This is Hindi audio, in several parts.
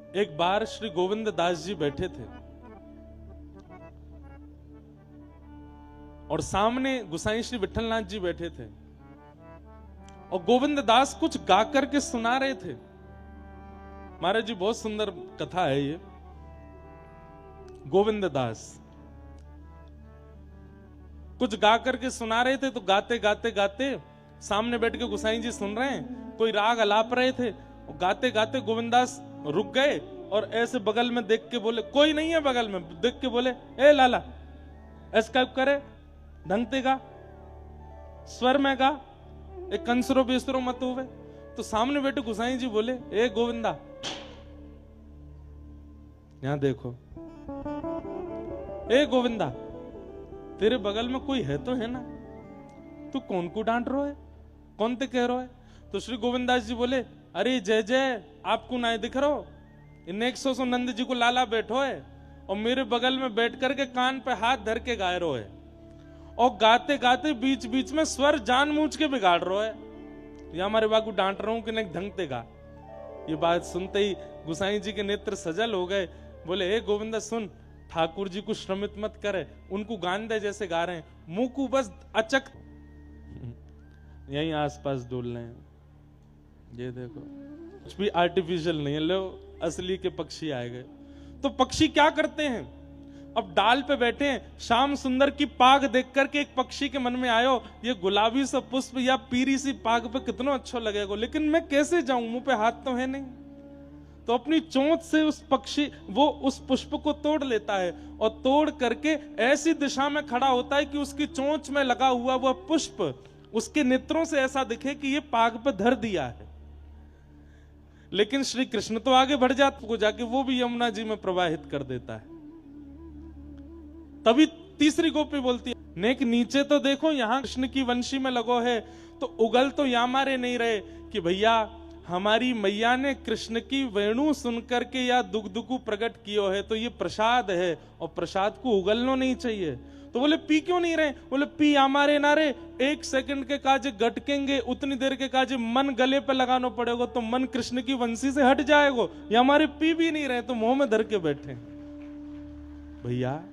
एक बार श्री गोविंद दास जी बैठे थे और सामने गुसाई श्री विठलनाथ जी बैठे थे और गोविंद दास कुछ गा करके सुना रहे थे। महाराज जी, बहुत सुंदर कथा है ये। गोविंद दास कुछ गा करके सुना रहे थे, तो गाते गाते गाते सामने बैठ के गुसाई जी सुन रहे हैं, कोई राग अलाप रहे थे। गाते गाते गोविंदास रुक गए और ऐसे बगल में देख के बोले, कोई नहीं है बगल में, देख के बोले, ए लाला ऐसा करे, ढंग से गा, स्वर में गा, एक कंसरो बेसरो मत हुए। तो सामने बैठे गुसाई जी बोले, ए गोविंदा यहां देखो, ए गोविंदा तेरे बगल में कोई है तो है ना, तू कौन को डांट रहा है, कौन ते कह रहा है? तो श्री गोविंदास जी बोले, अरे जय जय, आपको ना दिख रहा हो, इन 100 नंद जी को लाला बैठो है और मेरे बगल में बैठ करके कान पे हाथ धर के गा रहे है और गाते गाते बीच बीच में स्वर जानबूझ के बिगाड़ रहे है। या हमारे बाबू डांट रहा हूं कि नहीं, ढंग से गा। ये बात सुनते ही गुसाई जी के नेत्र सजल हो गए। बोले, ए गोविंदा सुन, ठाकुर जी को श्रमित मत करे, उनको गान दे जैसे गा रहे हैं, मुंह को बस अचक यहीं आसपास डोल रहे हैं। ये देखो कुछ भी आर्टिफिशियल नहीं है, लो असली के पक्षी आए गए। तो पक्षी क्या करते हैं, अब डाल पे बैठे हैं, श्याम सुंदर की पाग देख करके एक पक्षी के मन में आयो, ये गुलाबी सा पुष्प या पीरी सी पाग पे कितना अच्छा लगेगा, लेकिन मैं कैसे जाऊं, मुंह पे हाथ तो है नहीं। तो अपनी चोंच से उस पक्षी वो उस पुष्प को तोड़ लेता है और तोड़ करके ऐसी दिशा में खड़ा होता है कि उसकी चोंच में लगा हुआ वह पुष्प उसके नेत्रों से ऐसा दिखे कि ये पाग पे धर दिया है। लेकिन श्री कृष्ण तो आगे बढ़ जाते को जाके वो भी यमुना जी में प्रवाहित कर देता है। तभी तीसरी गोपी बोलती है, नेक नीचे तो देखो, यहां कृष्ण की वंशी में लगो है, तो उगल तो या मारे नहीं रहे कि भैया हमारी मैया ने कृष्ण की वेणु सुनकर के या दुग्धु प्रकट कियो है, तो ये प्रसाद है और प्रसाद को उगलना नहीं चाहिए। तो बोले पी क्यों नहीं रहे? बोले पी हमारे नारे, 1 सेकंड के काजे गटकेंगे, उतनी देर के काजे मन गले पे लगाना पड़ेगा, तो मन कृष्ण की वंशी से हट जाएगा। ये हमारे पी भी नहीं रहे, तो मुंह में धर के बैठे। भैया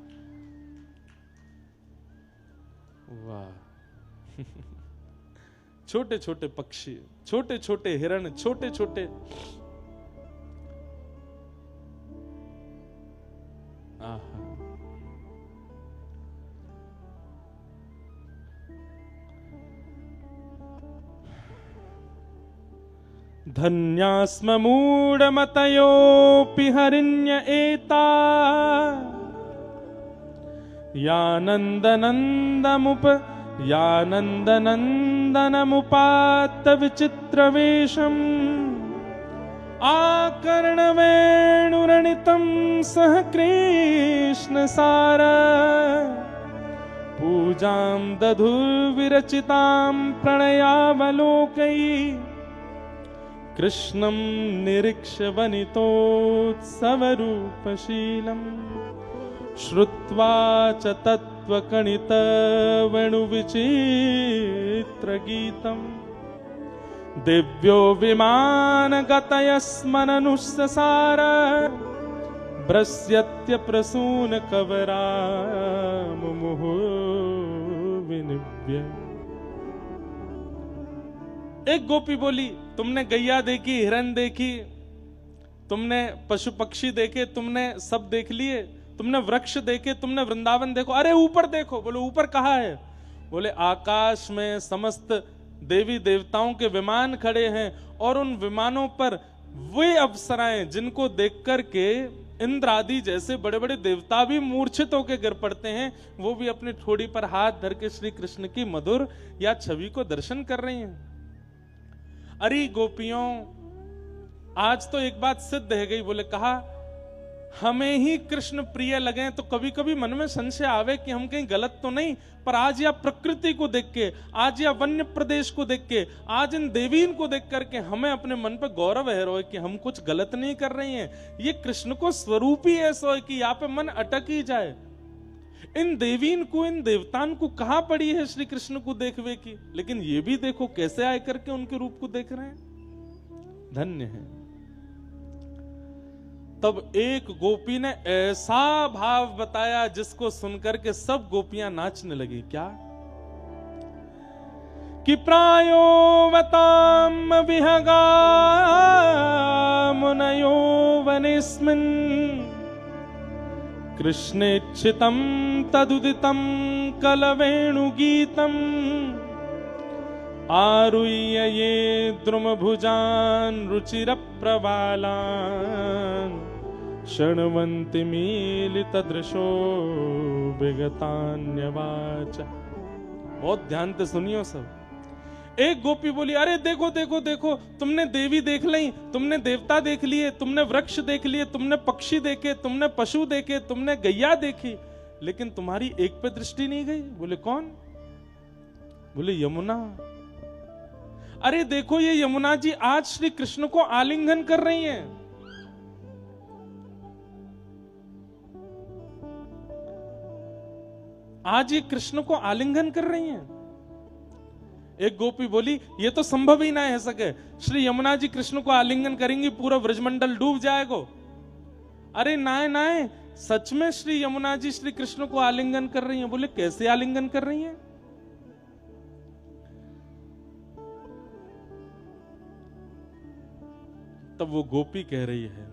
वाह छोटे छोटे पक्षी, छोटे छोटे हिरण, छोटे छोटे आहा। धन्यास्म मूढ़मतयोऽपि हरिण्य एता यानन्दनन्दमुपात्त विचित्रवेशम् आकर्णवेणुरणितं सह कृष्णसार पूजां दधुर्विरचितां प्रणयावलोकैः कृष्णं निरीक्ष्य वनितोत्सवरूपशीलम् श्रुत्वा च तत्त्वकणितवेणुविचित्रगीतम् दिव्यो विमानगतयस्मननुससार भ्रस्यत्यप्रसूनकवरामुमुहुः विनिव्य। एक गोपी बोली, तुमने गैया देखी, हिरन देखी, तुमने पशु पक्षी देखे, तुमने सब देख लिए, तुमने वृक्ष देखे, तुमने वृंदावन देखो, अरे ऊपर देखो। बोले ऊपर कहाँ है? बोले आकाश में समस्त देवी देवताओं के विमान खड़े हैं और उन विमानों पर वे अप्सराएं जिनको देख करके इंद्र आदि जैसे बड़े बड़े देवता भी मूर्छित होकर गिर पड़ते हैं, वो भी अपनी ठोड़ी पर हाथ धर के श्री कृष्ण की मधुर या छवि को दर्शन कर रही हैं। अरे गोपियों, आज तो एक बात सिद्ध है गई। बोले कहा हमें ही कृष्ण प्रिय लगे तो कभी कभी मन में संशय आवे कि हम कहीं गलत तो नहीं, पर आज या प्रकृति को देख के, आज या वन्य प्रदेश को देख के, आज इन देवीन को देख करके हमें अपने मन पर गौरव है रो कि हम कुछ गलत नहीं कर रही हैं। ये कृष्ण को स्वरूप ही ऐसा है कि यहाँ पे मन अटक ही जाए। इन देवीन को, इन देवतान को कहां पड़ी है श्री कृष्ण को देखवे की, लेकिन ये भी देखो कैसे आए करके उनके रूप को देख रहे हैं। धन्य है। तब एक गोपी ने ऐसा भाव बताया जिसको सुनकर के सब गोपियां नाचने लगी। क्या कि प्रायो वताम विहगा मुनयो वनेस्मिन् कृष्णेच्छितं तदुदितं कलवेणुगीतम् आरुह्य ये द्रुमभुजान् रुचिरप्रवालान् शृण्वन्ति मीलितदृशो विगतान्यवाच। बहुत ध्यान से सुनियो सब। एक गोपी बोली, अरे देखो देखो देखो, तुमने देवी देख ली, तुमने देवता देख लिए, तुमने वृक्ष देख लिए, तुमने पक्षी देखे, तुमने पशु देखे, तुमने गैया देखी, लेकिन तुम्हारी एक पे दृष्टि नहीं गई। बोले कौन? बोले यमुना। अरे देखो ये यमुना जी आज श्री कृष्ण को आलिंगन कर रही हैं। आज ये कृष्ण को आलिंगन कर रही हैं। एक गोपी बोली, ये तो संभव ही ना है सके, श्री यमुना जी कृष्ण को आलिंगन करेंगी पूरा ब्रजमंडल डूब जाएगा। अरे नाय नाय, सच में श्री यमुना जी श्री कृष्ण को आलिंगन कर रही हैं। बोले कैसे आलिंगन कर रही हैं? तब वो गोपी कह रही है,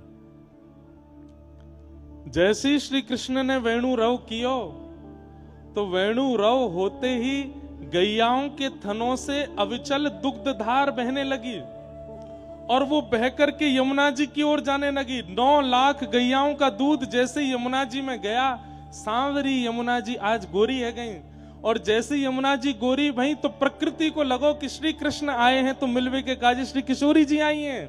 जैसे ही श्री कृष्ण ने वेणु रव कियो तो वेणु रव होते ही गैयाओं के थनों से अविचल दुग्धधार बहने लगी और वो बह करके यमुना जी की ओर जाने लगी। 9 लाख गैयाओं का दूध जैसे यमुना जी में गया, सांवरी यमुना जी आज गोरी है गई। और जैसे यमुना जी गोरी भई तो प्रकृति को लगो कि श्री कृष्ण आए हैं तो मिलवे के काजी श्री किशोरी जी आई हैं।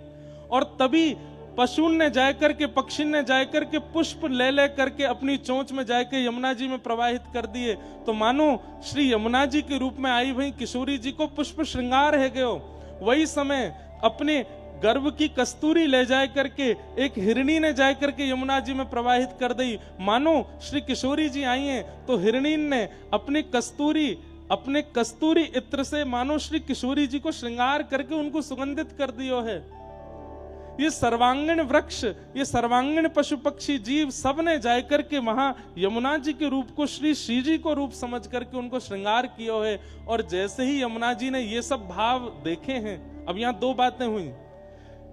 और तभी पशु ने जाकर के, पक्षी ने जाकर के पुष्प ले ले करके अपनी चोंच में जाकर यमुना जी में प्रवाहित कर दिए। तो मानो श्री यमुना जी के रूप में आई भई किशोरी जी को पुष्प श्रृंगार है गयो। वही समय अपने गर्भ की कस्तूरी ले जाए करके एक हिरणी ने जाए करके यमुना जी में प्रवाहित कर दी। मानो श्री किशोरी जी आई हैं तो हिरणी ने अपने कस्तूरी इत्र से मानो श्री किशोरी जी को श्रृंगार करके उनको सुगंधित कर दियो है। ये सर्वांगीण वृक्ष, ये सर्वांगीण पशु पक्षी जीव सब ने जाकर के वहां यमुना जी के रूप को श्री जी को रूप समझ करके उनको श्रृंगार किया है। और जैसे ही यमुना जी ने ये सब भाव देखे हैं, अब यहाँ 2 बातें हुई।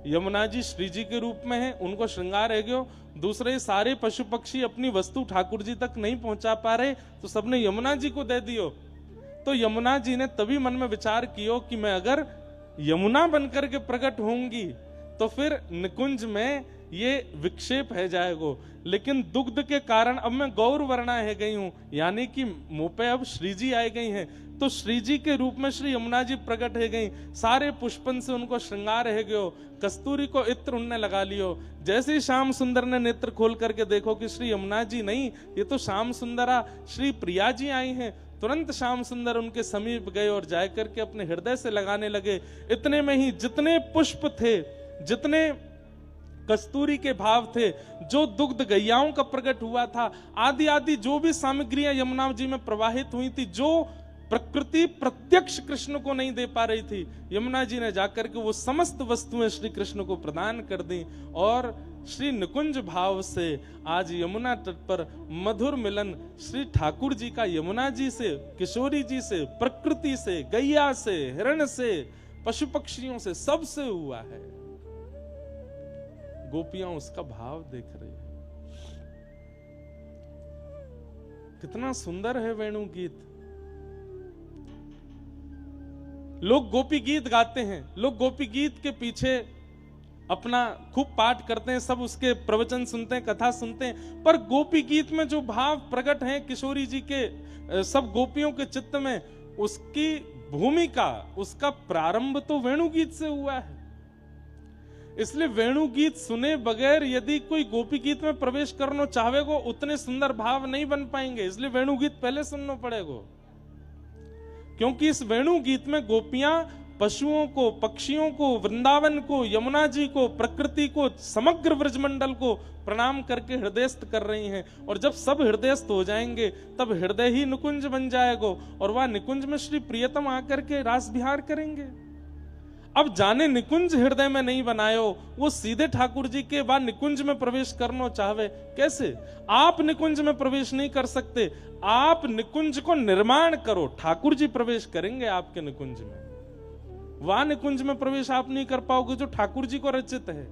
यमुना जी श्री जी के रूप में है, उनको श्रृंगार है गयो। दूसरे सारे पशु पक्षी अपनी वस्तु ठाकुर जी तक नहीं पहुंचा पा रहे तो सबने यमुना जी को दे दियो। तो यमुना जी ने तभी मन में विचार किया कि मैं अगर यमुना बनकर के प्रकट होंगी तो फिर निकुंज में ये विक्षेप है जाएगो, लेकिन दुग्ध के कारण अब मैं गौर वर्णा है गई हूं, यानी कि मुंह पे अब श्री जी आई गई हैं। तो श्री जी के रूप में श्री यमुना जी प्रकट है गई। सारे पुष्पन से उनको श्रृंगार है गयो, कस्तूरी को इत्र उनने लगा लियो। जैसे ही श्याम सुंदर ने नेत्र खोल करके देखो कि श्री यमुना जी नहीं, ये तो श्याम सुंदरा श्री प्रिया जी आई हैं। तुरंत श्याम सुंदर उनके समीप गए और जाकर के अपने हृदय से लगाने लगे। इतने में ही जितने पुष्प थे, जितने कस्तूरी के भाव थे, जो दुग्ध गैयाओं का प्रकट हुआ था, आदि आदि जो भी सामग्रियां यमुना जी में प्रवाहित हुई थी, जो प्रकृति प्रत्यक्ष कृष्ण को नहीं दे पा रही थी, यमुना जी ने जाकर के वो समस्त वस्तुएं श्री कृष्ण को प्रदान कर दी। और श्री निकुंज भाव से आज यमुना तट पर मधुर मिलन श्री ठाकुर जी का यमुना जी से, किशोरी जी से, प्रकृति से, गैया से, हिरण से, पशु पक्षियों से, सबसे हुआ है। गोपियां उसका भाव देख रही है। कितना सुंदर है वेणु गीत। लोग गोपी गीत गाते हैं, लोग गोपी गीत के पीछे अपना खूब पाठ करते हैं, सब उसके प्रवचन सुनते हैं, कथा सुनते हैं, पर गोपी गीत में जो भाव प्रकट हैं किशोरी जी के, सब गोपियों के चित्त में, उसकी भूमिका, उसका प्रारंभ तो वेणु गीत से हुआ है। इसलिए वेणु गीत सुने बगैर यदि कोई गोपी गीत में प्रवेश करना चाहेगो, उतने सुंदर भाव नहीं बन पाएंगे। इसलिए वेणु गीत पहले सुनना पड़ेगा, क्योंकि इस वेणु गीत में गोपियां पशुओं को, पक्षियों को, वृंदावन को, यमुना जी को, प्रकृति को, समग्र ब्रजमंडल को प्रणाम करके हृदयस्थ कर रही हैं। और जब सब हृदयस्थ हो जाएंगे तब हृदय ही निकुंज बन जाएगा और वह निकुंज में श्री प्रियतम आकर के रास विहार करेंगे। अब जाने निकुंज हृदय में नहीं बनायो, वो सीधे ठाकुर जी के बाद निकुंज में प्रवेश करना चाहे कैसे? आप निकुंज में प्रवेश नहीं कर सकते, आप निकुंज को निर्माण करो, ठाकुर जी प्रवेश करेंगे आपके निकुंज में। वह निकुंज में प्रवेश आप नहीं कर पाओगे जो ठाकुर जी को रचित है।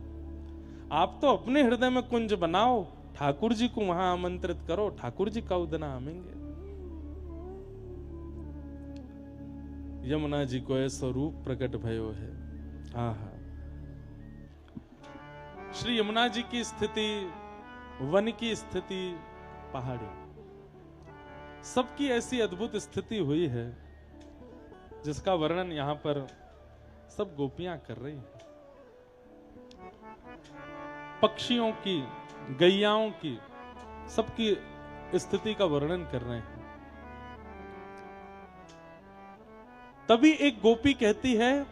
आप तो अपने हृदय में कुंज बनाओ, ठाकुर जी को वहां आमंत्रित करो, ठाकुर जी का उदना आमेंगे। यमुना जी को ऐसा रूप प्रकट भयो है। आहा, श्री यमुना जी की स्थिति, वन की स्थिति, पहाड़ी, सबकी ऐसी अद्भुत स्थिति हुई है जिसका वर्णन यहां पर सब गोपियां कर रही हैं। पक्षियों की, गैयाओं की, सबकी स्थिति का वर्णन कर रहे हैं। तभी एक गोपी कहती है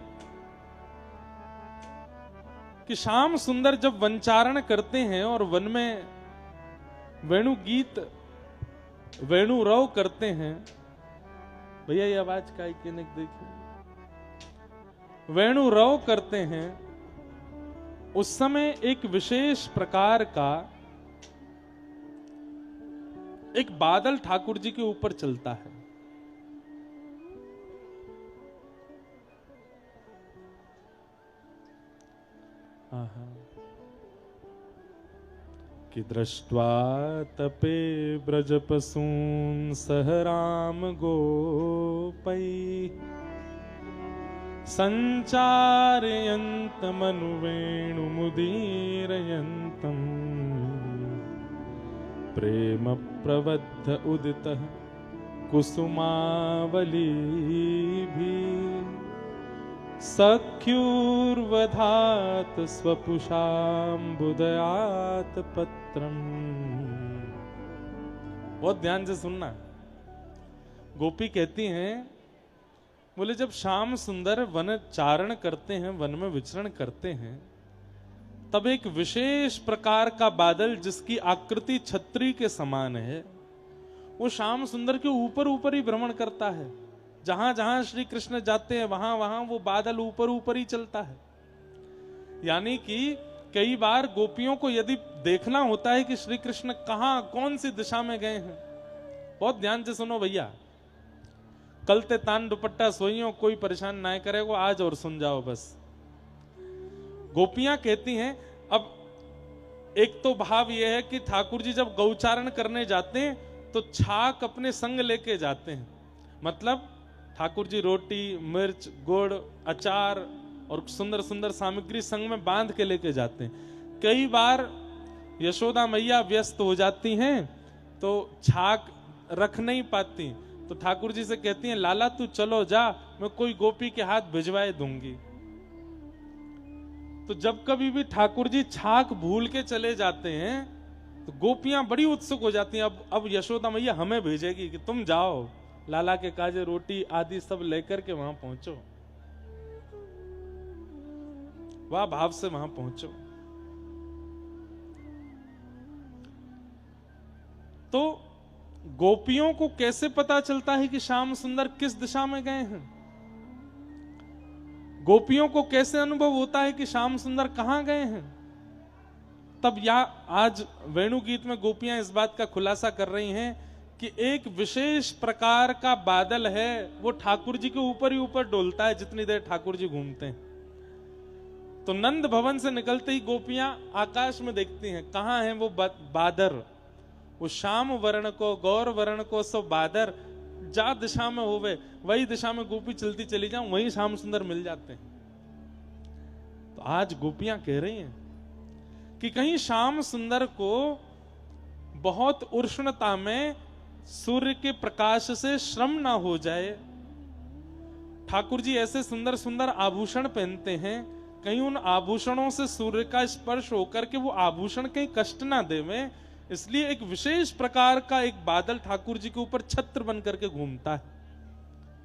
कि श्याम सुंदर जब वनचारण करते हैं और वन में वेणु गीत, वेणु रव करते हैं, भैया ये आवाज का देखिए, वेणु रव करते हैं, उस समय एक विशेष प्रकार का एक बादल ठाकुर जी के ऊपर चलता है। कि दृष्ट्वा तपे ब्रजपसून् सह राम गोपै संचारयन्तमनुवेणुमुदीरयन्तम् प्रेम प्रबद्ध उदितः कुसुमावलीभिः सख्युर्वधात स्वपुषाम्बुदयात पत्रम। बहुत ध्यान से सुनना। गोपी कहती हैं, बोले जब श्याम सुंदर वन चारण करते हैं, वन में विचरण करते हैं, तब एक विशेष प्रकार का बादल जिसकी आकृति छतरी के समान है, वो श्याम सुंदर के ऊपर ऊपर ही भ्रमण करता है। जहां जहां श्री कृष्ण जाते हैं वहां वहां वो बादल ऊपर ऊपर ही चलता है। यानी कि कई बार गोपियों को यदि देखना होता है कि श्री कृष्ण कहां, कौन सी दिशा में गए हैं, बहुत ध्यान से सुनो भैया। कल ते तान दुपट्टा सोइयों, कोई परेशान ना करेगो आज, और सुन जाओ बस। गोपियां कहती हैं, अब एक तो भाव यह है कि ठाकुर जी जब गौचारण करने जाते हैं तो छाक अपने संग लेके जाते हैं। मतलब ठाकुर जी रोटी, मिर्च, गुड़, अचार और सुंदर सुंदर सामग्री संग में बांध के लेके जाते हैं। कई बार यशोदा मैया व्यस्त हो जाती हैं तो छाक रख नहीं पाती, तो ठाकुर जी से कहती हैं, लाला तू चलो जा, मैं कोई गोपी के हाथ भिजवाए दूंगी। तो जब कभी भी ठाकुर जी छाक भूल के चले जाते हैं तो गोपियां बड़ी उत्सुक हो जाती हैं, अब यशोदा मैया हमें भेजेगी कि तुम जाओ, लाला के काजे रोटी आदि सब लेकर के वहां पहुंचो, वह भाव से वहां पहुंचो। तो गोपियों को कैसे पता चलता है कि श्याम सुंदर किस दिशा में गए हैं? गोपियों को कैसे अनुभव होता है कि श्याम सुंदर कहां गए हैं? तब आज वेणु गीत में गोपियां इस बात का खुलासा कर रही हैं कि एक विशेष प्रकार का बादल है, वो ठाकुर जी के ऊपर ही ऊपर डोलता है जितनी देर ठाकुर जी घूमते हैं। तो नंद भवन से निकलते ही गोपियां आकाश में देखती हैं, कहां है वो बादर, वो श्याम वर्ण को, गौर वर्ण को सो बादर जा दिशा में होवे, वही दिशा में गोपी चलती चली जाऊं, वही श्याम सुंदर मिल जाते हैं। तो आज गोपियां कह रही हैं कि कहीं श्याम सुंदर को बहुत उष्णता में सूर्य के प्रकाश से श्रम ना हो जाए। ठाकुर जी ऐसे सुंदर सुंदर आभूषण पहनते हैं, कहीं उन आभूषणों से सूर्य का स्पर्श होकर के वो आभूषण कहीं कष्ट ना देवे, इसलिए एक विशेष प्रकार का एक बादल ठाकुर जी के ऊपर छत्र बन करके घूमता है।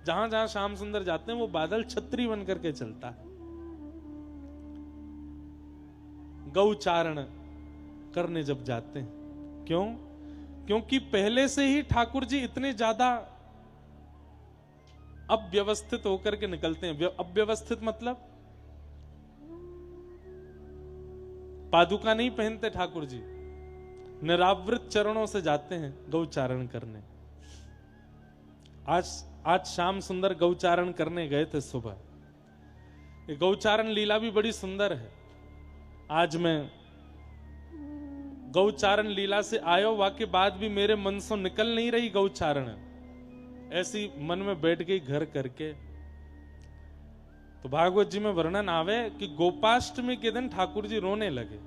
जहां जहां श्याम सुंदर जाते हैं वो बादल छत्री बन करके चलता है। गौचारण करने जब जाते हैं, क्यों? क्योंकि पहले से ही ठाकुर जी इतने ज्यादा अव्यवस्थित होकर के निकलते हैं। अव्यवस्थित मतलब पादुका नहीं पहनते ठाकुर जी, निरावृत चरणों से जाते हैं गौचारण करने। आज शाम सुंदर गौचारण करने गए थे सुबह। ये गौचारण लीला भी बड़ी सुंदर है। आज मैं गौचारण लीला से आयो हुआ के बाद भी मेरे मन से निकल नहीं रही गौचारण, ऐसी मन में बैठ गई घर करके। तो भागवत जी में वर्णन आवे कि गोपाष्टमी के दिन ठाकुर जी रोने लगे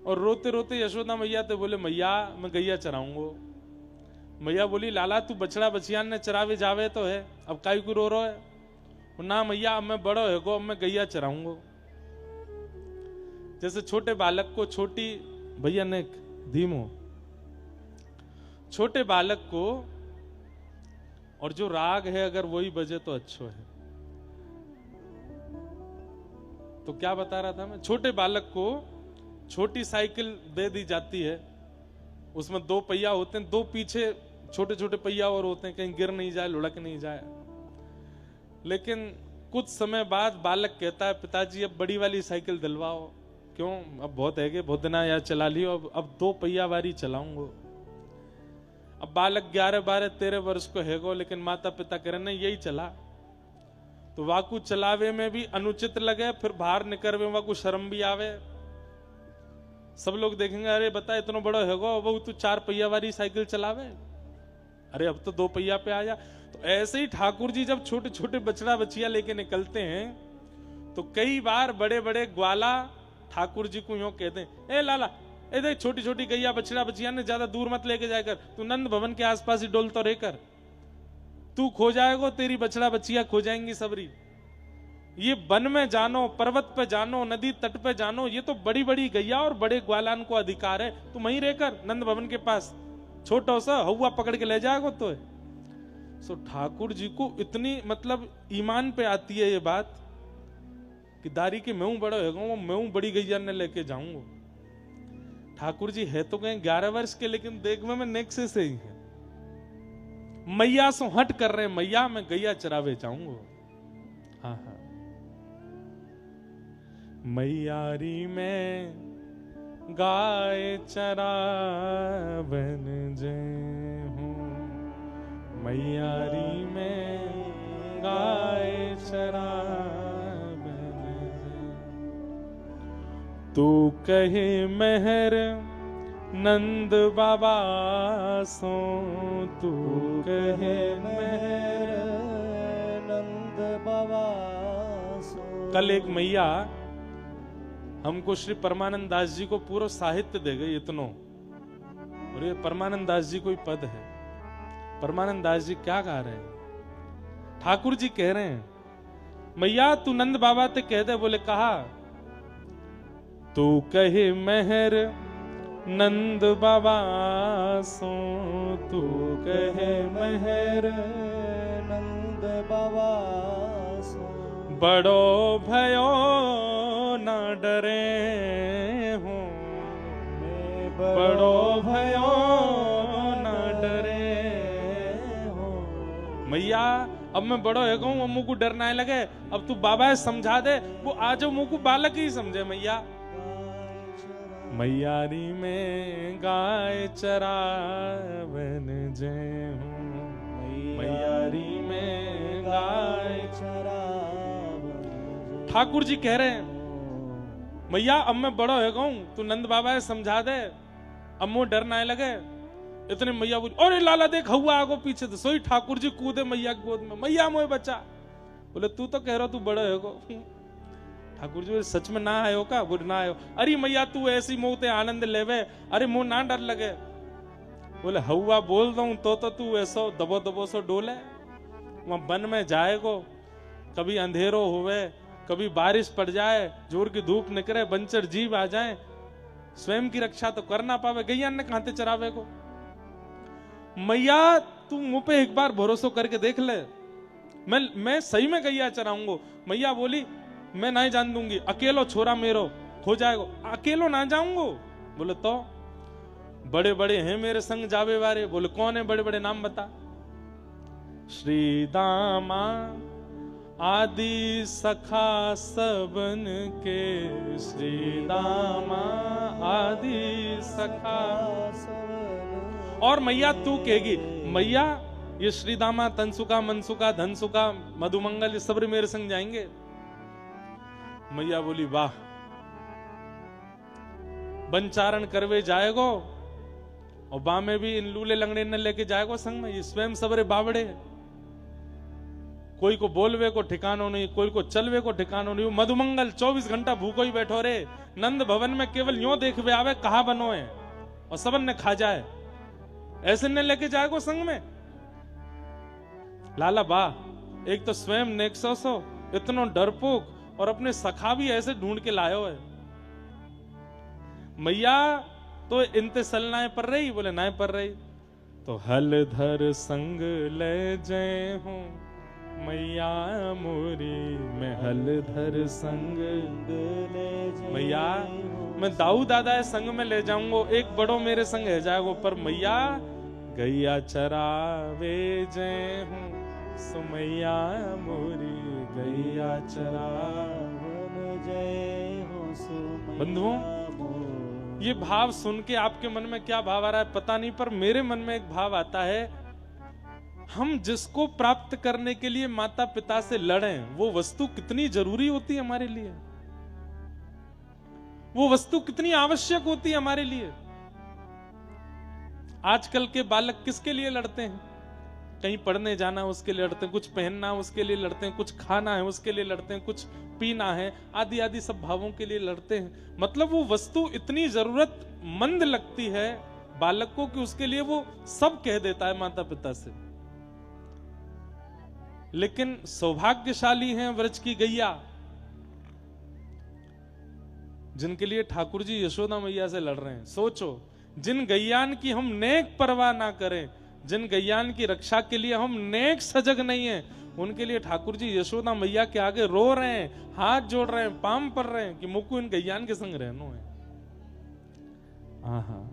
और रोते रोते यशोदा मैया तो बोले मैया मैं गैया चराऊंगो। मैया बोली लाला तू बछड़ा बछियान ने चरावे जावे तो है, अब काई को रो रहा है? ना मैया अब मैं बड़ो है गो, अब मैं गैया चराऊंगो। जैसे छोटे बालक को छोटी भैया ने धीमो छोटे बालक को और जो राग है अगर वही बजे तो अच्छो है। तो क्या बता रहा था मैं, छोटे बालक को छोटी साइकिल दे दी जाती है, उसमें 2 पहिया होते हैं, 2 पीछे छोटे छोटे पहिया और होते हैं, कहीं गिर नहीं जाए लुढ़क नहीं जाए। लेकिन कुछ समय बाद बालक कहता है पिताजी अब बड़ी वाली साइकिल दिलवाओ। क्यों, अब बहुत है कि बहुत दिन यार चला लियो, अब 2 पहिया वाली चलाऊंगो। अब बालक 11, 12, 13 वर्ष को हैगो, लेकिन माता पिता कह रहे यही चला। तो वाकू चलावे में भी अनुचित लगे, फिर बाहर निकलवे वाकू शर्म भी आवे। सब लोग देखेंगे अरे बता इतना बड़ा हैगो वो तू 4 पहिया वाली साइकिल चलावे, अरे अब तो 2 पहिया पे आ जा। तो ऐसे ही ठाकुर जी जब छोटे छोटे बछड़ा बछिया लेके निकलते हैं तो कई बार बड़े बड़े ग्वाला ठाकुर जी को यूं कहते हैं, ए लाला ए देख छोटी छोटी गैया बछड़ा बछिया ने ज्यादा दूर मत लेके जाकर, तू नंद भवन के आसपास ही डोल तो रहकर, तू खो जाएगो तेरी बछड़ा बछिया खो जाएंगी सबरी। ये वन में जानो, पर्वत पे जानो, नदी तट पे जानो, ये तो बड़ी बड़ी गैया और बड़े ग्वालान को अधिकार है, तुम वहीं रहकर नंद भवन के पास छोटा सा हवा पकड़ के ले जाएगो तो। सो ठाकुर जी को इतनी मतलब ईमान पे आती है ये बात कि दारी के मैं बड़ा होगा, मैं बड़ी गैया ने लेके जाऊंगा। ठाकुर जी है तो कहीं 11 वर्ष के, लेकिन देखने में नेक्से से ही है। मैया सो हट कर रहे, मैया मैं गैया चरावे जाऊंगा। हाँ हाँ, मैयारी में गाय चरावन जे हूँ, मैयारी में गाय चरावन जे। तू कहे मेहर नंद बाबा सो, तू कहे मेहर नंद बाबा सो। कल एक मैया हमको श्री परमानंद दास जी को पूरा साहित्य दे गई इतनो, और ये परमानंद दास जी कोई पद है। परमानंद दास जी क्या गा रहे हैं? ठाकुर जी कह रहे हैं मैया तू नंद बाबा ते कह दे। बोले कहा, तू कहे मेहर नंद बाबा सो, तू कहे मेहर नंद बाबा सो। बड़ो भयो ना डरे हूँ, बड़ो भयो ना डरे हूँ। मैया अब मैं बड़ो है कहूँ, अब मुझ को डर ना लगे, अब तू बाबा समझा दे, वो आज मुझ को बालक ही समझे। मैया मैयारी में गाय चरावन जे हूँ, मैयारी में गाय चरावन। ठाकुर जी कह रहे हैं मैया अब मैं बड़ा हो गऊं, तू नंद बाबा समझा दे, अब मुझे डर ना लगे। इतने मैया बोली अरे लाला देख हुआ आगो पीछे। तो सोई ठाकुर जी कूदे मैया की गोद में, मैया मोए बच्चा। बोले तू तो कह रहा तू बड़ा हो। ठाकुर जी सच में ना आयो का? बोले ना आयो। अरे मैया तू ऐसी मोते आनंद लेवे, अरे मुंह ना डर लगे। बोले हवा बोल दू तो तू ऐसो दबो दबो सो डोले। वहां वन में जाएगो, कभी अंधेरो होवे, कभी बारिश पड़ जाए, जोर की धूप निकले, बंचर जीव आ जाए, स्वयं की रक्षा तो कर ना पावे, गैया ने कहां चरावे को। मैया तू मुंह पे एक बार भरोसा करके देख ले, मैं सही में गैया चराऊंगो। मैया बोली मैं नहीं जान दूंगी, अकेलो छोरा मेरो हो जाएगो, अकेलो ना जाऊंगो। बोले तो बड़े बड़े हैं मेरे संग जावे वाले। बोले कौन है? बड़े बड़े नाम बता। श्री दामा आदि सखा सबन के श्री दामा आदि सखा सबन। और मैया तू कहेगी मैया ये श्री दामा तनसुका मनसुका धनसुका मधुमंगल ये सब मेरे संग जाएंगे। मैया बोली वाह, बनचारण करवे जाएगो और बा में भी इन लूले लंगड़े न लेके जाएगो संग में। ये स्वयं सबरे बावड़े, कोई को बोलवे को ठिकानो नहीं, कोई को चलवे को ठिकानो नहीं। मधुमंगल 24 घंटा भूखो ही बैठो रे, नंद भवन में केवल यूं देखवे आवे कहा बनो है और सबन ने खा जाए, ऐसे न लेके जाएगो संग में। लाला बा एक तो स्वयं नेक्सोसो इतनो डरपोक और अपने सखा भी ऐसे ढूंढ के लायो है। मैया तो इनते सलनाए पर रही, बोले नाए पर रही तो हल धर संग ले जय हूं मैया मोरी, मैं हल धर संग ले जय। मैया मैं दाऊ दादा संग में ले जाऊंगो, एक बड़ो मेरे संग है जाएगो, पर मैया गैया चरावे जय हूं सुमैया मोरी, गैया चरावन जय हो सुमैया। बंधुओं ये भाव सुन के आपके मन में क्या भाव आ रहा है पता नहीं, पर मेरे मन में एक भाव आता है, हम जिसको प्राप्त करने के लिए माता पिता से लड़ें वो वस्तु कितनी जरूरी होती है हमारे लिए, वो वस्तु कितनी आवश्यक होती है हमारे लिए। आजकल के बालक किसके लिए लड़ते हैं? कहीं पढ़ने जाना उसके लिए लड़ते हैं, कुछ पहनना उसके लिए लड़ते हैं, कुछ खाना है उसके लिए लड़ते हैं, कुछ पीना है, आदि आदि सब भावों के लिए लड़ते हैं। मतलब वो वस्तु इतनी जरूरतमंद लगती है बालक को कि उसके लिए वो सब कह देता है माता पिता से। लेकिन सौभाग्यशाली हैं व्रज की गैया जिनके लिए ठाकुर जी यशोदा मैया से लड़ रहे हैं। सोचो, जिन गैयान की हम नेक परवाह ना करें, जिन गैयान की रक्षा के लिए हम नेक सजग नहीं है, उनके लिए ठाकुर जी यशोदा मैया के आगे रो रहे हैं, हाथ जोड़ रहे हैं, पाम पर रहे हैं कि मुकु इन गैयान के संग रहनो है। आहा,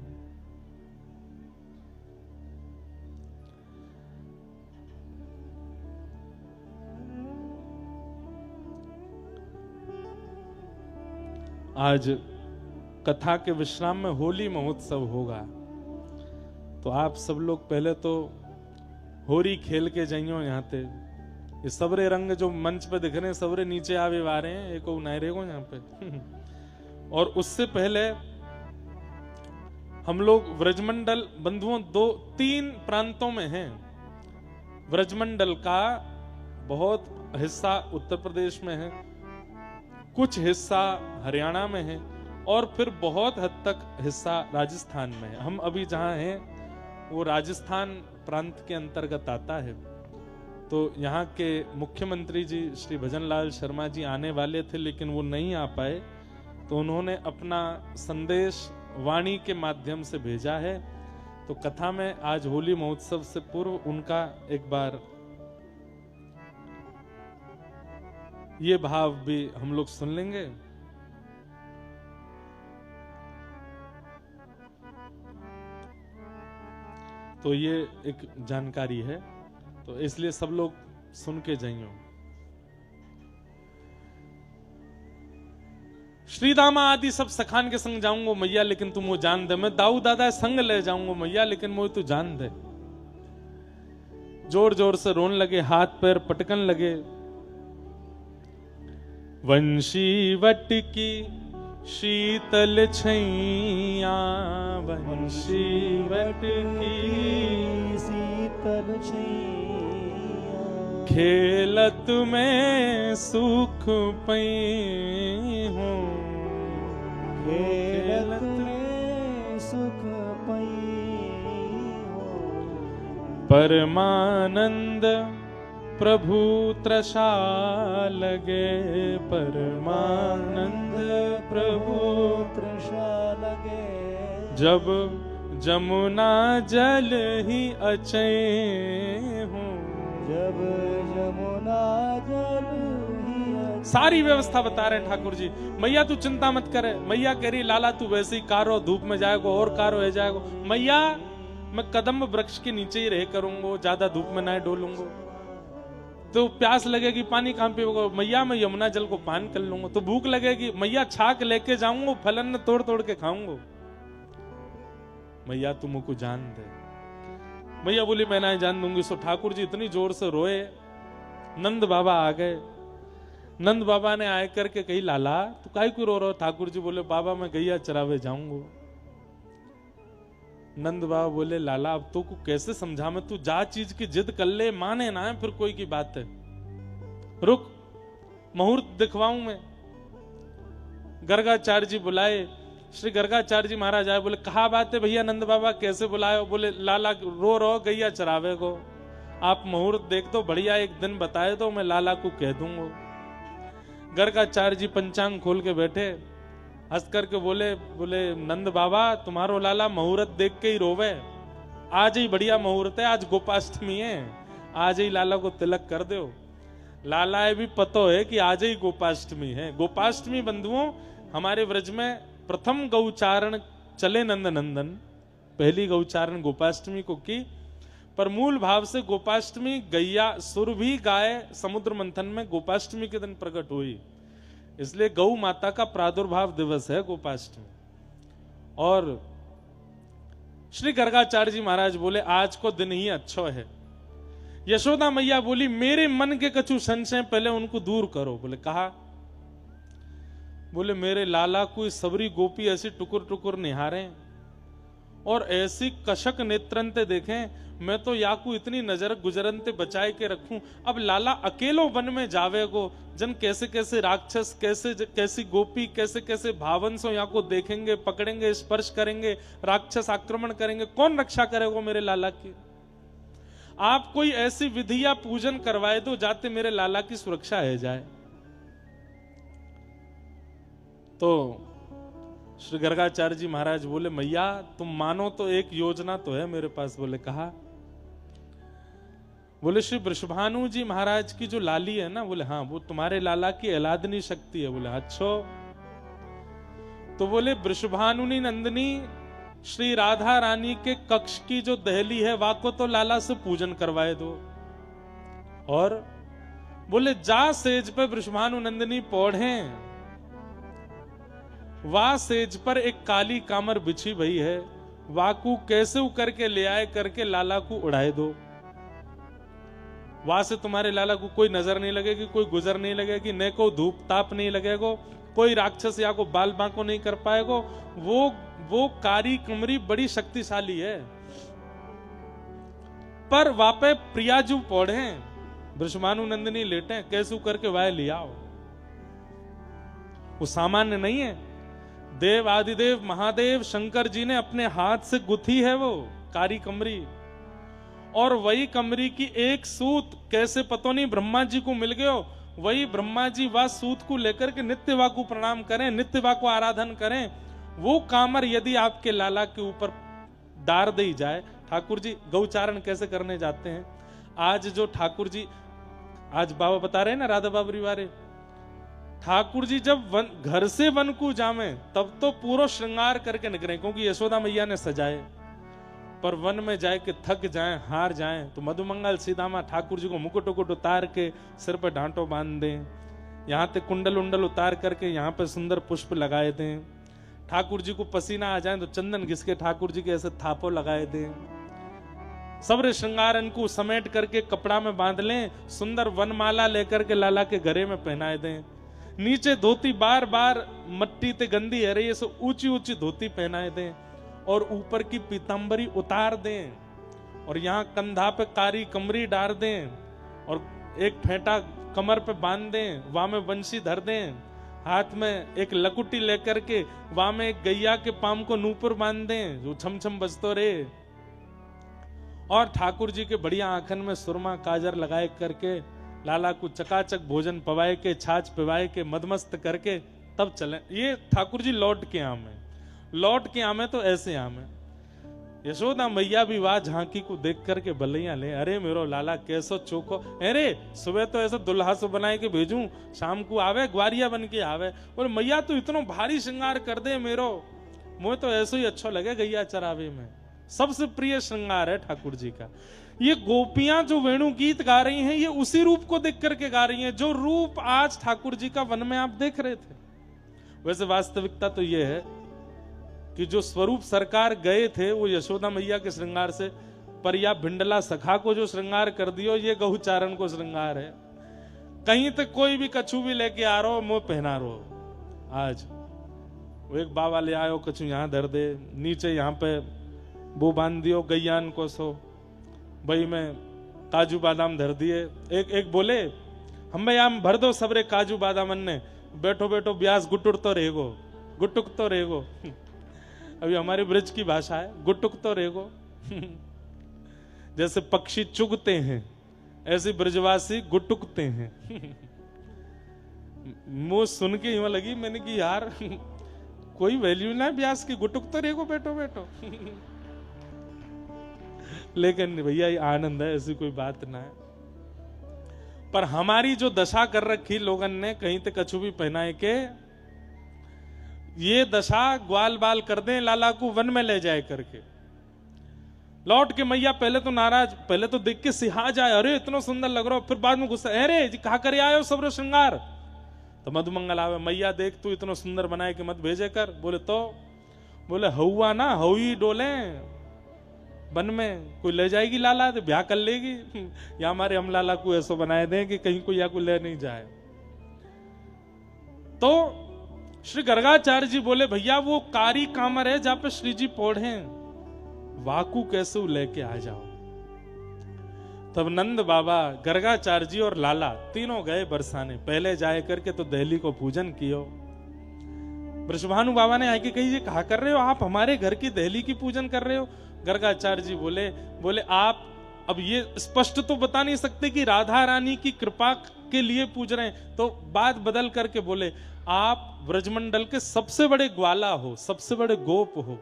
आज कथा के विश्राम में होली महोत्सव होगा, तो आप सब लोग पहले तो होरी खेल के जाइयो। यहाँ पे ये सबरे रंग जो मंच पे दिख रहे हैं सबरे नीचे आवे आ रहे हैं, एक नायरे को यहाँ पे और उससे पहले हम लोग व्रजमंडल बंधुओं 2-3 प्रांतों में हैं। व्रजमंडल का बहुत हिस्सा उत्तर प्रदेश में है, कुछ हिस्सा हरियाणा में है और फिर बहुत हद तक हिस्सा राजस्थान में है। हम अभी जहां हैं वो राजस्थान प्रांत के अंतर्गत आता है। तो यहाँ के मुख्यमंत्री जी श्री भजनलाल शर्मा जी आने वाले थे लेकिन वो नहीं आ पाए, तो उन्होंने अपना संदेश वाणी के माध्यम से भेजा है। तो कथा में आज होली महोत्सव से पूर्व उनका एक बार ये भाव भी हम लोग सुन लेंगे। तो ये एक जानकारी है, तो इसलिए सब लोग सुन के जाइयो। श्री दामा आदि सब सखान के संग जाऊंगो मैया, लेकिन तुम वो जान दे। मैं दाऊ दादा संग ले जाऊंगो मैया, लेकिन वो तू जान दे। जोर जोर से रोन लगे, हाथ पैर पटकन लगे। वंशी वट की शीतल छैया, वंशी वट की शीतल छैया, खेलत में सुख पई हूँ, खेलत में सुख पई हूँ। परमानंद प्रभु तृषा लगे, परमानंद प्रभु तृषा लगे। जब जमुना जल ही अचै हूँ, जब जमुना जल ही। सारी व्यवस्था बता रहे हैं ठाकुर जी। मैया तू चिंता मत करे। मैया कह रही लाला तू वैसे ही कारो, धूप में जाएगो और कारो है जाएगो। मैया मैं कदम वृक्ष के नीचे ही रह करूंगो, ज्यादा धूप में ना डोलूंगो। तो प्यास लगेगी, पानी कहां पियोगे? मैया मैं यमुना जल को पान कर लूंगा। तो भूख लगेगी, मैया छाक लेके जाऊंगा, फलन तोड़ तोड़ के खाऊंगा। मैया तू मुझको जान दे। मैया बोली मैं ना जान दूंगी। सो ठाकुर जी इतनी जोर से रोए, नंद बाबा आ गए। नंद बाबा ने आए करके कही लाला तू काहे क्यों रो रहा हो? ठाकुर जी बोले बाबा मैं गैया चरावे जाऊंगा। नंद बाबा बोले लाला अब तो को कैसे समझा मैं, तू जा चीज की जिद कर ले, माने ना है फिर कोई की बात है, रुक मुहूर्त दिखवाऊं मैं। गर्गाचार्य जी बुलाए, श्री गर्गाचार्य जी महाराज आए, बोले कहा बात है भैया नंद बाबा कैसे बुलाए? बोले लाला रो रो गैया चरावे को, आप मुहूर्त देख दो बढ़िया, एक दिन बताए तो मैं लाला को कह दूंगा। गर्गाचार्य जी पंचांग खोल के बैठे, हंस करके बोले नंद बाबा तुम्हारो लाला मुहूर्त देख के ही रोवे, आज ही बढ़िया मुहूर्त है, आज गोपाष्टमी है, आज ही लाला को तिलक कर दो। लाला ये भी पतो है कि आज ही गोपाष्टमी है। गोपाष्टमी बंधुओं हमारे व्रज में प्रथम गौचारण चले नंद नंदन, पहली गौचारण गोपाष्टमी को की, पर मूल भाव से गोपाष्टमी गैया सुरभि गाय समुद्र मंथन में गोपाष्टमी के दिन प्रकट हुई, इसलिए गौ माता का प्रादुर्भाव दिवस है गोपाष्टमी। और श्री गर्गाचार्य जी महाराज बोले आज को दिन ही अच्छा है। यशोदा मैया बोली मेरे मन के कछु संशय पहले उनको दूर करो। बोले कहा? बोले मेरे लाला को सबरी गोपी ऐसी टुकुर टुकुर निहारें और ऐसी कशक नेत्रंते देखें, मैं तो याकू इतनी नजर गुजरंते बचाए के रखूं। अब लाला अकेलो वन में जावेगो, जन कैसे कैसे राक्षस, कैसे कैसी गोपी, कैसे कैसे भावंसों याकू देखेंगे, पकड़ेंगे, स्पर्श करेंगे, राक्षस आक्रमण करेंगे, कौन रक्षा करेगा मेरे लाला की? आप कोई ऐसी विधि या पूजन करवाए दो जाते मेरे लाला की सुरक्षा है जाए। तो श्री गर्गाचार्य जी महाराज बोले मैया तुम मानो तो एक योजना तो है मेरे पास। बोले कहा? बोले श्री वृषभानु जी महाराज की जो लाली है ना, बोले हाँ वो तुम्हारे लाला की अलादनी शक्ति है। बोले अच्छो। तो बोले वृषभानुनी नंदिनी श्री राधा रानी के कक्ष की जो दहली है वाको तो लाला से पूजन करवाए दो। और बोले जा सेज पे वृषभानु नंदिनी पौढ़े, वा सेज पर एक काली कामर बिछी भई है, वाकू कैसे उकर के ले आए करके लाला को उड़ाए दो। वहां से तुम्हारे लाला को कोई नजर नहीं लगेगी, कोई गुजर नहीं लगेगी, न को धूप ताप नहीं लगेगा, कोई राक्षस या को बाल बांको नहीं कर पाएगा। वो कारी कमरी बड़ी शक्तिशाली है। पर वापे प्रियाजू पौढ़े, वृषभानु नंदिनी लेटे, कैसे करके वाय ले आओ। वो सामान्य नहीं है। देव आदिदेव महादेव शंकर जी ने अपने हाथ से गुथी है वो कारी कमरी, और वही कमरी की एक सूत कैसे पतो नहीं ब्रह्मा जी को मिल गयो। वही ब्रह्मा जी वह सूत को लेकर के नित्य वा को प्रणाम करें, नित्य वा को आराधन करें। वो कामर यदि आपके लाला के ऊपर डार दी जाए। ठाकुर जी गौचारण कैसे करने जाते हैं आज जो ठाकुर जी, आज बाबा बता रहे हैं ना राधा बाबरी वारे, ठाकुर जी जब घर से वन को जामे तब तो पूरा श्रृंगार करके निकले, क्योंकि यशोदा मैया ने सजाए। पर वन में जाए के थक जाएं, हार जाएं, तो मधुमंगल सीधामा ठाकुर जी को मुकुट उकुट उतार के सिर पे ढांटो बांध दें, यहाँ पे कुंडल उंडल उतार करके यहाँ पे सुंदर पुष्प लगाए दें। ठाकुर जी को पसीना आ जाए तो चंदन घिस के ठाकुर जी के ऐसे थापो लगाए दें। सब्र श्रृंगार को समेट करके कपड़ा में बांध लें, सुंदर वनमाला लेकर के लाला के गले में पहनाए दें। नीचे धोती बार बार मट्टी ते गंदी है रही है, सो ऊंची ऊंची धोती पहनाए दें और ऊपर की पीतांबरी उतार दें, और यहाँ कंधा पे कारी कमरी डाल दें और एक फेंटा कमर पे बांध दें, वहां में बंशी धर दें, हाथ में एक लकुटी लेकर के वहां में एक गैया के पाम को नूपुर बांध दें जो छम छम बजतो रहे, और ठाकुर जी के बढ़िया आंखन में सुरमा काजर लगाए करके लाला को चकाचक भोजन पवाए के, छाछ पिवाए के, मदमस्त करके तब चले। ये ठाकुर जी लौट के आमे, लौट के आमे तो ऐसे आमे। यशोदा मैया भी वाह झांकी को देख करके बलैया ले, अरे मेरो लाला कैसो चोखो, अरे सुबह तो ऐसा दुल्हा सो बनाए के भेजूं, शाम को आवे ग्वारिया बन के आवे। बोले मैया तू इतना भारी श्रृंगार कर दे मेरो, मुझे तो ऐसे ही अच्छा लगे गैया चरावे में। सबसे प्रिय श्रृंगार है ठाकुर जी का। ये गोपियां जो वेणु गीत गा रही हैं, ये उसी रूप को देख करके गा रही हैं जो रूप आज ठाकुर जी का वन में आप देख रहे थे। वैसे वास्तविकता तो ये है कि जो स्वरूप सरकार गए थे वो यशोदा मैया के श्रृंगार से, पर या भिंडला सखा को जो श्रृंगार कर दियो ये गहुचारण को श्रृंगार है। कहीं तक कोई भी कछु भी लेके आ रहा हो, मुंह पहना रहो। आज वो एक बाबा ले आयो, कछु यहाँ धर दे, नीचे यहाँ पे वो बांध दियो गैयान को, सो भाई में काजू बादाम धर दिए। एक बोले हम भाई आम भर दो सबरे काजू बादाम ने, बैठो बैठो ब्यास गुटुक तो रहेगो, गुटुक तो रहेगो। अभी हमारे ब्रज की भाषा है गुटुक तो रहेगो। जैसे पक्षी चुगते हैं ऐसे ब्रजवासी गुटुकते हैं। मुंह सुन के यूं लगी मैंने कि यार कोई वैल्यू ना ब्यास की, गुटुक तो रहेगो बैठो बैठो। लेकिन भैया ये आनंद है, ऐसी कोई बात ना है। पर हमारी जो दशा कर रखी लोगन ने, कहीं तक कछु भी पहनाए के ये दशा ग्वाल बाल कर दें लाला को वन में ले जाए करके। लौट के मैया पहले तो नाराज, पहले तो देख के सिहा जाए, अरे इतना सुंदर लग रहा हो, फिर बाद में गुस्सा, अरे जी कहा करे आयो सब श्रृंगार। तो मधुमंगल आवे, मैया देख तू इतना सुंदर बनाए कि मत भेजे कर। बोले तो बोले हौआ ना हौई डोले वन में, कोई ले जाएगी लाला तो ब्याह कर लेगी, या हमारे हम लाला को ऐसा बनाए दें कि कहीं कोई या कोई ले नहीं जाए। तो श्री गर्गाचार्य जी बोले भैया वो कारी कामर है जहां पे श्री जी पौढ़े, वाकू कैसे लेके आ जाओ। तब नंद बाबा, गर्गाचार्य जी और लाला तीनों गए बरसाने। पहले जाए करके तो दहली को पूजन कियो। वृषभानु बाबा ने आके कही ये कहा कर रहे हो आप, हमारे घर की दहली की पूजन कर रहे हो। गर्गाचार्य जी बोले आप अब ये स्पष्ट तो बता नहीं सकते कि राधा रानी की कृपा के लिए पूज रहे हैं, तो बात बदल करके बोले आप ब्रजमंडल के सबसे बड़े ग्वाला हो, सबसे बड़े गोप हो।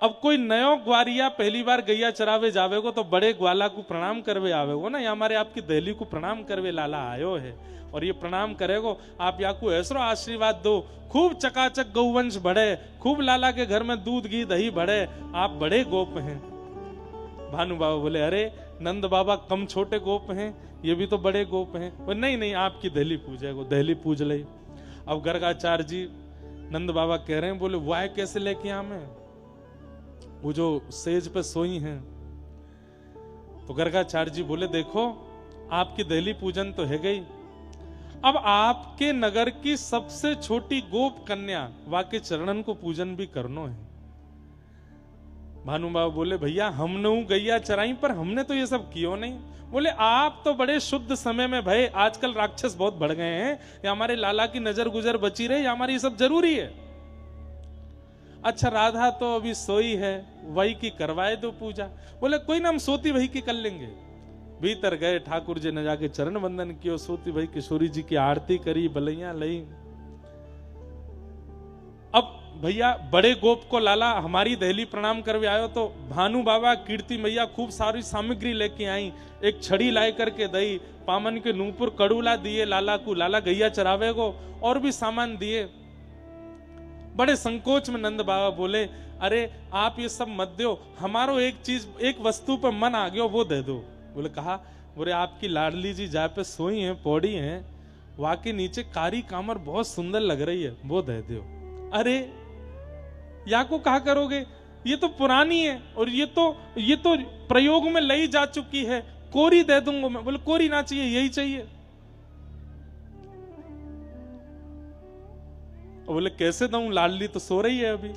अब कोई नयो ग्वारिया पहली बार गैया चरावे जावेगो तो बड़े ग्वाला को प्रणाम करवे आवेगो ना, या हमारे आपकी दहली को प्रणाम करवे लाला आयो है, और ये प्रणाम करेगो आप या को ऐसो आशीर्वाद दो, खूब चकाचक गौवंश बढ़े, खूब लाला के घर में दूध घी दही बढ़े, आप बड़े गोप हैं। भानु बाबा बोले अरे नंद बाबा कम छोटे गोप हैं, ये भी तो बड़े गोप हैं। वो नहीं आपकी दहली पूजेगो, दहली पूज ले। अब गर्गाचार्य जी नंद बाबा कह रहे हैं, बोले वाह कैसे लेके आ मैं, वो जो सेज पे सोई हैं। तो गर्गाचार्य जी बोले देखो आपकी दहली पूजन तो है गई, अब आपके नगर की सबसे छोटी गोप कन्या वाके चरणन को पूजन भी करनो है। भानु बाबा बोले भैया हमने गैया चराई पर हमने तो ये सब कियो नहीं। बोले आप तो बड़े शुद्ध समय में भय, आजकल राक्षस बहुत बढ़ गए हैं, या हमारे लाला की नजर गुजर बची रहे, या हमारी ये सब जरूरी है। अच्छा राधा तो अभी सोई है, वही की करवाए दो पूजा। बोले कोई ना हम सोती वही की कर लेंगे। भीतर गए, ठाकुर जी ने जाके चरण वंदन किया, सोती भाई किशोरी जी की आरती करी, बलैया लई। अब भैया बड़े गोप को लाला हमारी दहली प्रणाम करवे आयो, तो भानु बाबा कीर्ति मैया खूब सारी सामग्री लेके आई, एक छड़ी लाई करके दई, पामन के नूपुर कड़ूला दिए लाला को, लाला गैया चरावे को, और भी सामान दिए। बड़े संकोच में नंद बाबा बोले अरे आप ये सब मत दो, हमारो एक चीज एक वस्तु पर मन आ गया वो दे दो। बोले कहा, बोले आपकी लाडली जी जहाँ पे सोई हैं पौड़ी हैं, वहां के नीचे कारी कामर बहुत सुंदर लग रही है, वो दे दो। अरे या को कहा करोगे, ये तो पुरानी है और ये तो प्रयोग में लाई जा चुकी है, कोरी दे दूंगा मैं। बोले कोरी ना चाहिए, यही चाहिए। बोले कैसे दूं, लाडली तो सो रही है अभी।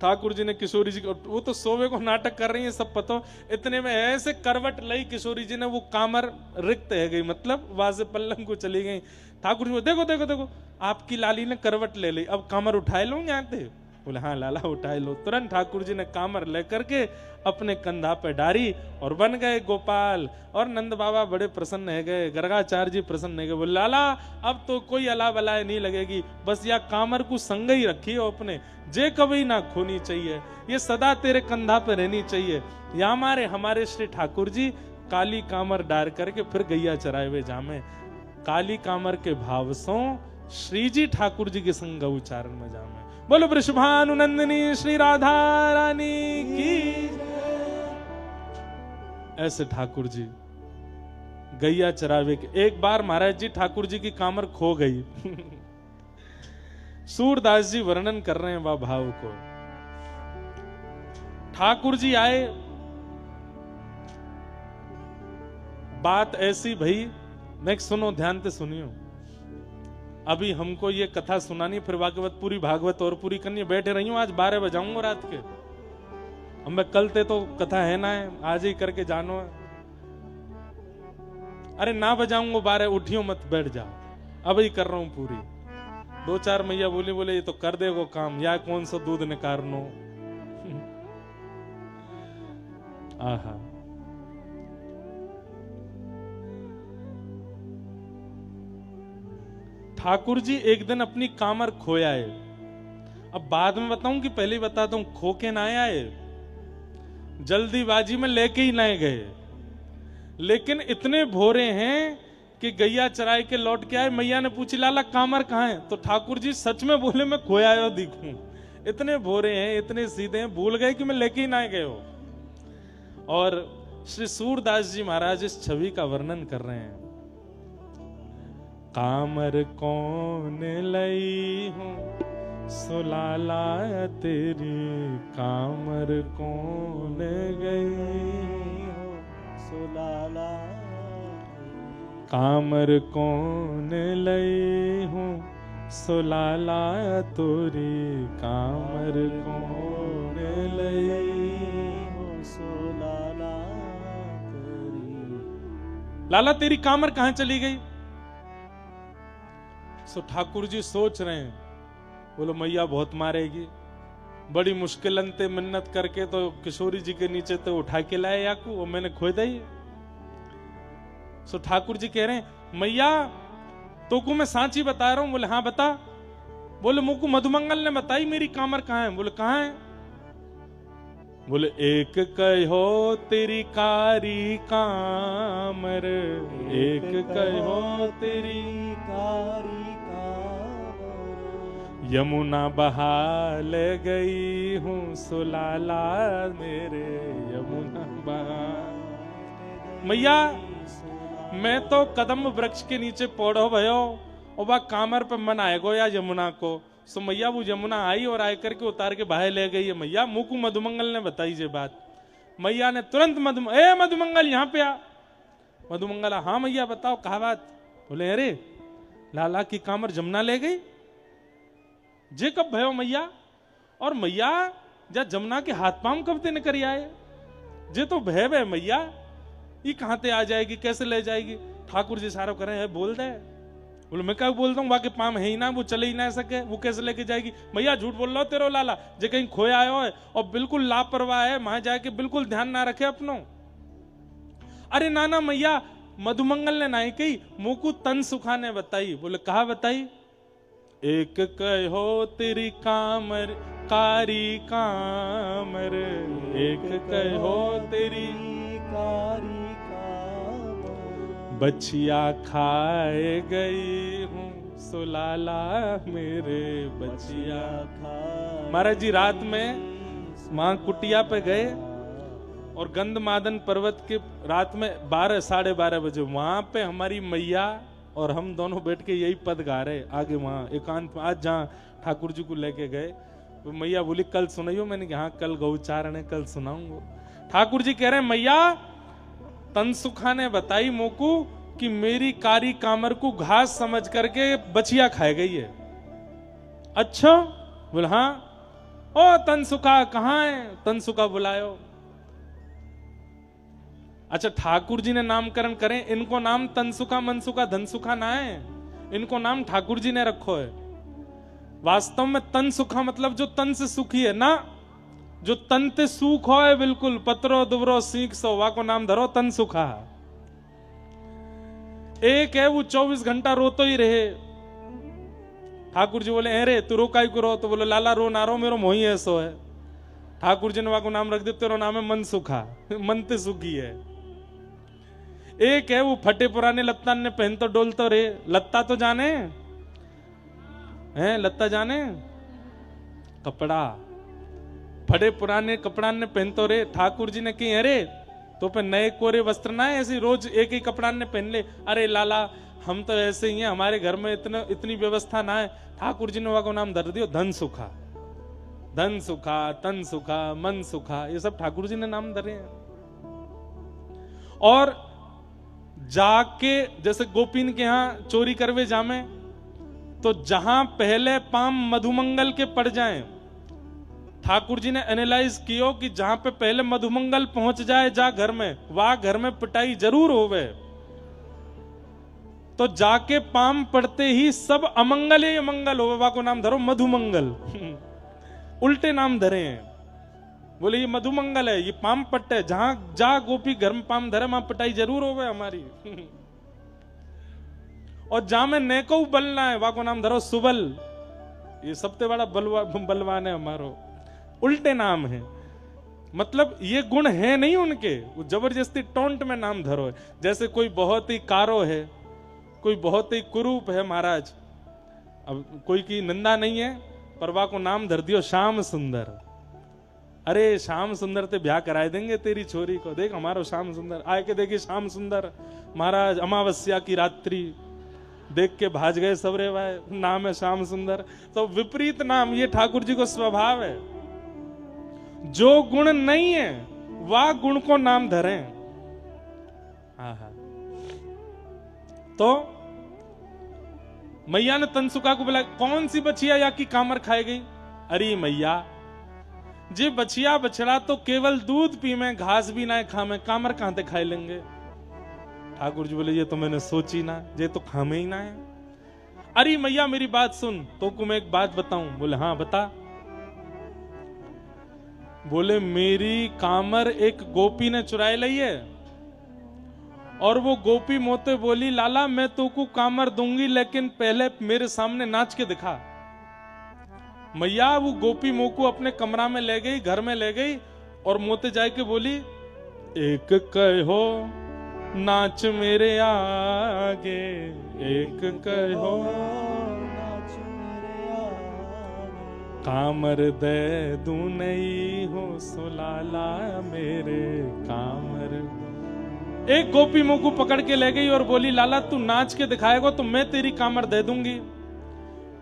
ठाकुर जी ने किशोरी जी को, वो तो सोवे को नाटक कर रही है सब पता। इतने में ऐसे करवट लई किशोरी जी ने, वो कामर रिक्त है गई, मतलब वाजे पल्लंग को चली गई। ठाकुर जी देखो देखो देखो आपकी लाली ने करवट ले ली, अब कामर उठाए लो यहाँ थे। बोले हाँ लाला उठाए लो। तुरंत ठाकुर जी ने कामर लेकर के अपने कंधा पे डारी और बन गए गोपाल। और नंद बाबा बड़े प्रसन्न है गए, गर्गाचार्य जी प्रसन्न है गए। बोले लाला अब तो कोई अला बलाए नहीं लगेगी, बस या कामर को संग ही रखी हो अपने, जे कभी ना खोनी चाहिए, ये सदा तेरे कंधा पे रहनी चाहिए। या हमारे श्री ठाकुर जी काली कामर डार करके फिर गैया चराए हुए जामे, काली कामर के भाव सो श्री जी ठाकुर जी के संग उच्चारण में जामे। बोलो वृषभानुनंदिनी श्री राधा रानी की। ऐसे ठाकुर जी गैया चरावे के। एक बार महाराज जी ठाकुर जी की कामर खो गई। सूरदास जी वर्णन कर रहे हैं वह भाव को। ठाकुर जी आए, बात ऐसी भई, मैं सुनो ध्यान से सुनियो। अभी हमको ये कथा सुनानी, फिर भागवत पूरी भागवत और पूरी करनी। बैठे रही हूं, आज 12 बजाऊंगा रात के। अब मैं कल ते तो कथा है ना है, आज ही करके जानो है। अरे ना बजाऊंगा 12, उठियो मत, बैठ जाओ। अब ही कर रहा हूं पूरी। 2-4 मैया बोले ये तो कर देगो काम, या कौन सा दूध निकारनो। आहा, ठाकुर जी एक दिन अपनी कामर खोया है। अब बाद में बताऊं कि पहले ही बताता हूं, खो के ना आए, जल्दीबाजी में लेके ही नहीं गए। लेकिन इतने भोरे हैं कि गैया चराई के लौट के आए। मैया ने पूछी लाला कामर कहाँ है? तो ठाकुर जी सच में बोले मैं खोया आयो दिखूं। इतने भोरे हैं, इतने सीधे हैं, भूल गए कि मैं लेके ही ना गए हो। और श्री सूरदास जी महाराज इस छवि का वर्णन कर रहे हैं। कामर कौन लई हूं सुलाला तेरी, कामर कौन गई हो सुलाला। कामर कौन लई हूं सुलाला तोरी, कामर कौन लई हो सुलाला तोरी। लाला तेरी कामर कहां चली गई? सो ठाकुर जी सोच रहे हैं, बोलो मैया बहुत मारेगी। बड़ी मुश्किल अंते मिन्नत करके तो किशोरी जी के नीचे तो उठा के लाए याकू, वो मैंने खो दी। सो ठाकुर जी कह रहे हैं मैया तो को मैं सांची बता रहा हूं। बोले हाँ बता। बोले मुझको मधुमंगल ने बताई मेरी कामर कहां है। बोले कहां है? बोले एक कहो तेरी कारी कामर, एक कहो तेरी कारी कामर, यमुना बहाल गई हूं सुलाला मेरे, यमुना बहाल। मैया मैं तो कदम वृक्ष के नीचे पौड़ो भयो और वह कामर पे मन आएगो या यमुना को। सो मैया वो यमुना आई और आय करके उतार के बाहर ले गई है। मैया मुझ को मधुमंगल ने बताई ये बात। मैया ने तुरंत मधुमंगल यहाँ पे आ। मधुमंगल हाँ मैया बताओ कहा बात। बोले अरे लाला की कामर जमुना ले गई। जे कब भयो मैया? और मैया जा जमुना के हाथ पांव कब ते निकल आए? जे तो भय भय मैया, ये कहां ते आ जाएगी, कैसे ले जाएगी? ठाकुर जी सारा करें है बोल दे। बोले मैं क्या बोलता हूँ, वाके पाम है ही ना, वो चले ही ना सके, वो कैसे लेके जाएगी? मैया झूठ बोल रहा हो तेरो लाला, जे कहीं खोया आयो है और बिल्कुल लापरवाह है, वहां जाके बिल्कुल ध्यान ना रखे अपनो। अरे नाना मैया मधुमंगल ने नहीं कही, मुकु तन सुखा ने बताई। बोले कहा बताई? एक कहो तेरी कामर कारी कामर, एक कहो तेरी कारी बचिया खाए गई हूं सुलाला मेरे, बचिया खाए। महाराज जी रात में मां कुटिया पे गए और गंधमादन पर्वत के रात में 12 साढ़े 12 बजे वहां पे हमारी मैया और हम दोनों बैठ के यही पद गा रहे आगे वहां एकांत। आज जहां ठाकुर जी को लेके गए तो मैया बोली कल सुनाइयो। मैंने कहा हाँ कल गौचारण है, कल सुनाऊंगा। ठाकुर जी कह रहे हैं मैया तनसुखा ने बताई मोकू कि मेरी कारी कामर को घास समझ करके बचिया खाए गई है। अच्छा? बोला हाँ। ओ तनसुखा कहां है? तनसुखा बुलायो। अच्छा ठाकुर जी ने नामकरण करें, इनको नाम तनसुखा मनसुखा धनसुखा ना है, इनको नाम ठाकुर जी ने रखो है। वास्तव में तनसुखा मतलब जो तन से सुखी है ना, जो तन ते सुख हो है बिल्कुल पत्रो दुबरो सीख सो, वा को नाम धरो तन सुखा। एक है वो 24 घंटा रोतो ही रहे। ठाकुर जी बोले अरे तू रोकाई को रो, तो बोले लाला रो ना रो मेरो मोही ऐसो है। ठाकुर जी ने वा को नाम रख दिया, तेरा नाम है मन सुखा, मन ते सुखी है। एक है वो फटे पुराने लत्ता ने पहन तो डोल तो रे, लत्ता तो जाने हैं, लत्ता जाने कपड़ा बड़े पुराने कपड़ा ने पहन तो रे। ठाकुर जी ने कही अरे तो पे नए कोरे वस्त्र ना है, ऐसे रोज एक ही कपड़ा ने पहन ले। अरे लाला हम तो ऐसे ही हैं, हमारे घर में इतनी व्यवस्था ना है। ठाकुर जी ने वहां को नाम धर दियो धन सुखा। धन सुखा, तन सुखा, मन सुखा, ये सब ठाकुर जी ने नाम धरे हैं। और जाके जैसे गोपीन के यहां चोरी करवे जामे, तो जहां पहले पाम मधुमंगल के पड़ जाएं, ठाकुर जी ने एनालाइज कियो कि जहां पे पहले मधुमंगल पहुंच जाए जा घर में, वहां घर में पिटाई जरूर होवे। तो जाके पाम पड़ते ही सब अमंगल ही अमंगल होवे, वहां को नाम धरो मधुमंगल। उल्टे नाम धरे हैं। बोले ये मधुमंगल है, ये पाम पट्ट है, जहां जा गोपी घर में पाम धरे वहां पिटाई जरूर होवे हमारी। और जहां में नेको बलना है वहां को नाम धरो सुबल, ये सबसे बड़ा बलवान है हमारो। उल्टे नाम है, मतलब ये गुण है नहीं उनके, वो जबरदस्ती टोंट में नाम धरो है। जैसे कोई बहुत ही कारो है, कोई बहुत ही कुरूप है महाराज, अब कोई की निंदा नहीं है, पर वाह को नाम धर दियो श्याम सुंदर। अरे श्याम सुंदर ते ब्याह कराए देंगे तेरी छोरी को, देख हमारो श्याम सुंदर आए के देखी श्याम सुंदर महाराज अमावस्या की रात्रि देख के भाज गए सबरे भाई, नाम है श्याम सुंदर। तो विपरीत नाम, ये ठाकुर जी को स्वभाव है, जो गुण नहीं है वह गुण को नाम धरें। हाँ। तो मैया ने तनसुका को बोला कौन सी बछिया या की कामर खाए गई? अरे मैया जे बछिया बछड़ा तो केवल दूध पी में, घास भी ना खामे, कामर कहां ते खाए लेंगे? ठाकुर जी बोले ये तो मैंने सोची ना, ये तो खामे ही ना है। अरे मैया मेरी बात सुन, तो को मैं एक बात बताऊं। बोले हाँ बता। बोले मेरी कामर एक गोपी ने चुराई ली है, और वो गोपी मोते बोली लाला मैं तो को कामर दूंगी, लेकिन पहले मेरे सामने नाच के दिखा। मैया वो गोपी मोको अपने कमरा में ले गई, घर में ले गई, और मोते जाए के बोली एक कहो नाच मेरे आगे, एक कहो नाच मेरे आगे, कामर दे दूं नहीं हो सुलाला मेरे कामर। एक गोपी मुंह को पकड़ के ले गई और बोली लाला तू नाच के दिखाएगा तो मैं तेरी कामर दे दूंगी।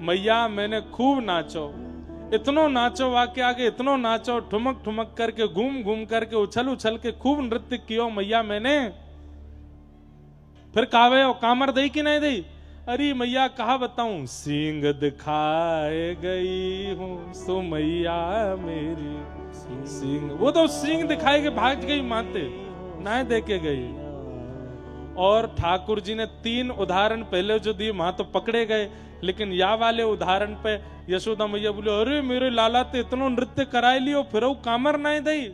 मैया मैंने खूब नाचो, इतनो नाचो वाके आगे, इतनो नाचो, ठुमक ठुमक करके, घूम घूम करके, उछल उछल के खूब नृत्य कियो मैया मैंने। फिर कावे हो कामर दई कि नहीं दई? अरे मैया कहा बताऊं, सींग दिखाए गई हूं सो मैया मेरी सींग। वो तो सींग दिखाए के भाग गई माते, ना देके गई। और ठाकुर जी ने 3 उदाहरण पहले जो दिए वहां तो पकड़े गए, लेकिन या वाले उदाहरण पे यशोदा मैया बोले अरे मेरे लाला ते इतनो नृत्य कराए लियो फिर वो कामर नहीं दई।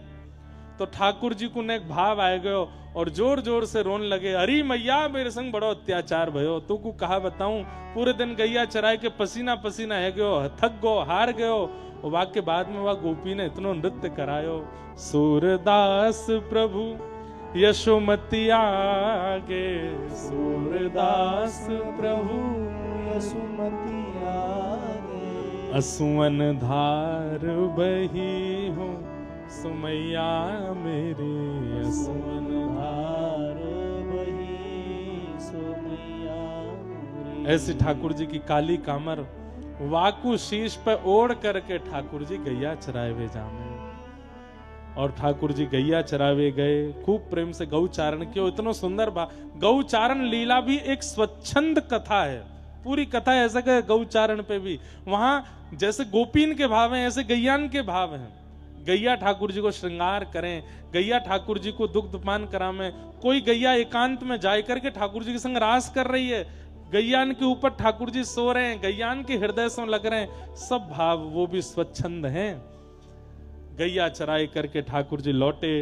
तो ठाकुर जी को ने एक भाव आ गयो और जोर जोर से रोन लगे, अरे मैया मेरे संग बड़ो अत्याचार भयो, तू को कहा बताऊं, पूरे दिन गैया चराए के पसीना पसीना है गयो, थक गो, हार गयो। वाक के बाद में वह गोपी ने इतनो नृत्य करायो। सूरदास प्रभु यशोमती आगे, सूरदास प्रभु यशोमती आगे, असुवन धार बही हो सुमैया मेरी, असुवन धार बही सुमैया मेरी। ऐसी ठाकुर जी की काली कामर वाकू शीश पे ओढ़ करके ठाकुर जी गैया चराए हुए जामे। और ठाकुर जी गैया चरावे गए, खूब प्रेम से गौचारण किया। इतना सुंदर गौचारण लीला भी एक स्वच्छंद कथा है, पूरी कथा ऐसा कि गौचारण पे भी वहां जैसे गोपीन के भाव हैं ऐसे गैयान के भाव हैं। गैया ठाकुर जी को श्रृंगार करें, गैया ठाकुर जी को दुग्धपान करावें। कोई गैया एकांत में जाए करके ठाकुर जी के संग रास कर रही है, गैयान के ऊपर ठाकुर जी सो रहे हैं, गैयान के हृदय से लग रहे हैं, सब भाव वो भी स्वच्छंद हैं। गैया चराई करके ठाकुर जी लौटे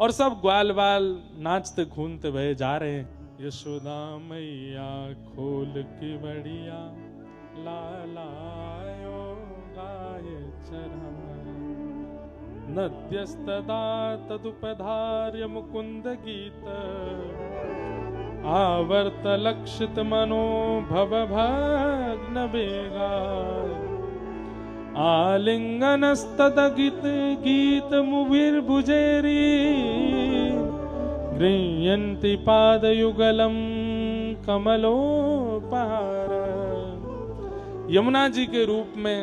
और सब ग्वाल बाल नाचते खूनते भये जा रहे हैं। यशोदा मैया खोल की बढ़िया लालायो गाय चराए, नद्यस्तदा तदुपधार्य मुकुंद गीत, आवर्त लक्षित मनो भव भग्न बेगा, आलिंगनस्तत गीत मुभिर्भुजैरी गृह्यन्ति पादयुगलम कमलोपहार। यमुना जी के रूप में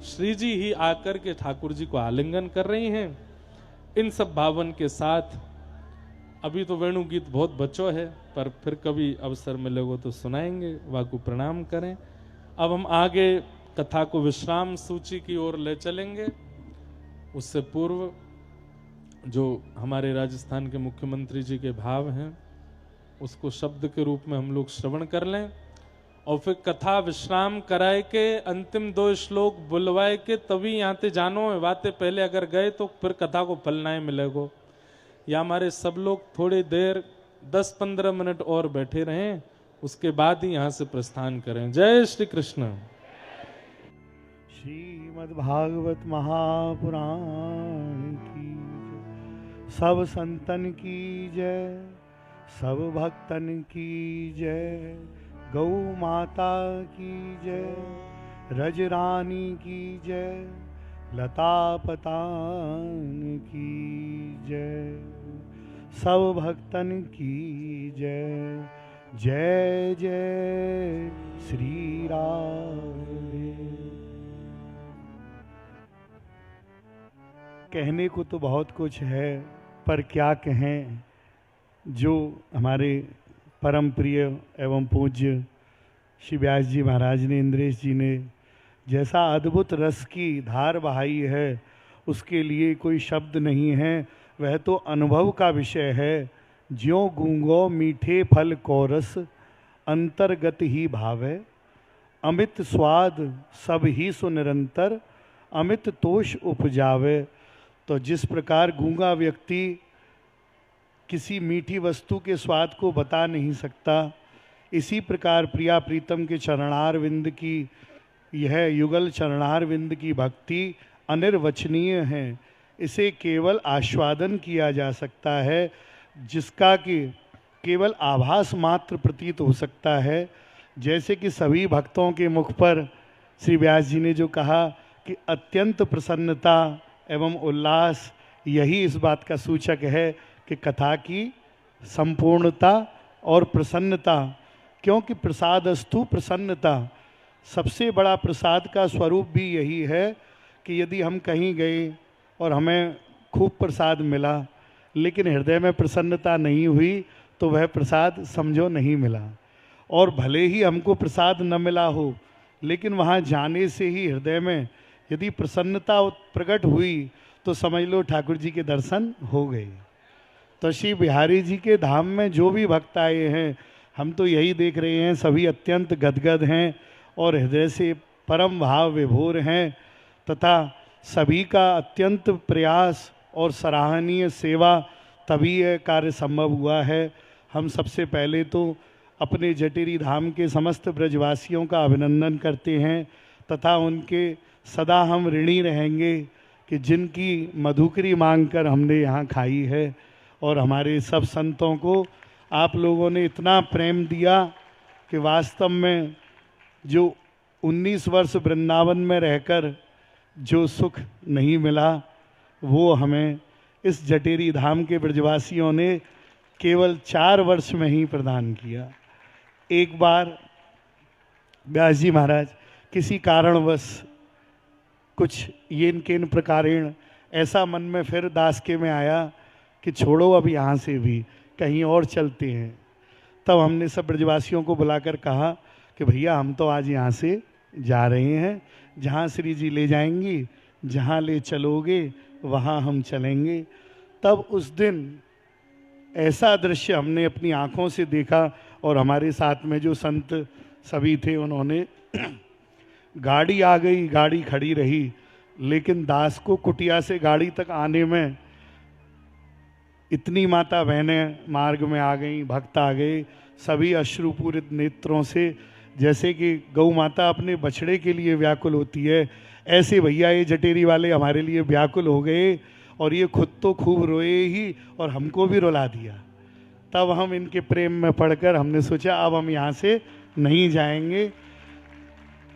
श्री जी ही आकर के ठाकुर जी को आलिंगन कर रही हैं। इन सब भावन के साथ अभी तो वेणु गीत बहुत बच्चों है, पर फिर कभी अवसर मिलेगा तो सुनाएंगे। वाकु प्रणाम करें। अब हम आगे कथा को विश्राम सूची की ओर ले चलेंगे। उससे पूर्व जो हमारे राजस्थान के मुख्यमंत्री जी के भाव हैं उसको शब्द के रूप में हम लोग श्रवण कर लें, और फिर कथा विश्राम कराए के अंतिम 2 श्लोक बुलवाए के तभी यहाँ ते जानो है। बातें पहले अगर गए तो फिर कथा को फल ना मिलेगो। या हमारे सब लोग थोड़ी देर 10-15 मिनट और बैठे रहें, उसके बाद ही यहाँ से प्रस्थान करें। जय श्री कृष्ण। श्रीमद्भागवत महापुराण की सब संतन की जय, सब भक्तन की जय। गौ माता की जय, रजरानी की जय, लता पतान की जय, सब भक्तन की जय। जय जय श्री राधे। कहने को तो बहुत कुछ है, पर क्या कहें। जो हमारे परम प्रिय एवं पूज्य श्री व्यास जी महाराज ने, इंद्रेश जी ने जैसा अद्भुत रस की धार बहाई है, उसके लिए कोई शब्द नहीं है। वह तो अनुभव का विषय है। ज्यों गूंगो मीठे फल को रस, अंतर्गत ही भावै। अमित स्वाद सब ही सुनिरंतर, अमित तोष उपजावे। तो जिस प्रकार गूंगा व्यक्ति किसी मीठी वस्तु के स्वाद को बता नहीं सकता, इसी प्रकार प्रिया प्रीतम के चरणार विंद की यह युगल चरणार विंद की भक्ति अनिर्वचनीय है। इसे केवल आस्वादन किया जा सकता है, जिसका कि केवल आभास मात्र प्रतीत हो सकता है। जैसे कि सभी भक्तों के मुख पर श्री व्यास जी ने जो कहा कि अत्यंत प्रसन्नता एवं उल्लास, यही इस बात का सूचक है कि कथा की संपूर्णता और प्रसन्नता। क्योंकि प्रसादस्तु प्रसन्नता, सबसे बड़ा प्रसाद का स्वरूप भी यही है कि यदि हम कहीं गए और हमें खूब प्रसाद मिला लेकिन हृदय में प्रसन्नता नहीं हुई तो वह प्रसाद समझो नहीं मिला। और भले ही हमको प्रसाद न मिला हो, लेकिन वहाँ जाने से ही हृदय में यदि प्रसन्नता प्रकट हुई तो समझ लो ठाकुर जी के दर्शन हो गए। तो श्री बिहारी जी के धाम में जो भी भक्त आए हैं, हम तो यही देख रहे हैं, सभी अत्यंत गदगद हैं और हृदय से परम भाव विभोर हैं, तथा सभी का अत्यंत प्रयास और सराहनीय सेवा, तभी यह कार्य संभव हुआ है। हम सबसे पहले तो अपने जटेरी धाम के समस्त ब्रजवासियों का अभिनंदन करते हैं, तथा उनके सदा हम ऋणी रहेंगे कि जिनकी मधुकरी मांगकर हमने यहाँ खाई है। और हमारे सब संतों को आप लोगों ने इतना प्रेम दिया कि वास्तव में जो 19 वर्ष वृंदावन में रहकर जो सुख नहीं मिला, वो हमें इस जटेरी धाम के ब्रजवासियों ने केवल 4 वर्ष में ही प्रदान किया। एक बार व्यास जी महाराज किसी कारणवश कुछ येन केन प्रकारेण ऐसा मन में फिर दास के में आया कि छोड़ो अब यहाँ से भी कहीं और चलते हैं। तब हमने सब ब्रजवासियों को बुलाकर कहा कि भैया हम तो आज यहाँ से जा रहे हैं, जहाँ श्री जी ले जाएंगी, जहाँ ले चलोगे वहाँ हम चलेंगे। तब उस दिन ऐसा दृश्य हमने अपनी आँखों से देखा, और हमारे साथ में जो संत सभी थे उन्होंने गाड़ी आ गई, गाड़ी खड़ी रही, लेकिन दास को कुटिया से गाड़ी तक आने में इतनी माता बहनें मार्ग में आ गई, भक्त आ गए, सभी अश्रुपूरित नेत्रों से, जैसे कि गौ माता अपने बछड़े के लिए व्याकुल होती है, ऐसे भैया ये जटेरी वाले हमारे लिए व्याकुल हो गए। और ये खुद तो खूब रोए ही और हमको भी रुला दिया। तब हम इनके प्रेम में पड़कर हमने सोचा अब हम यहाँ से नहीं जाएंगे।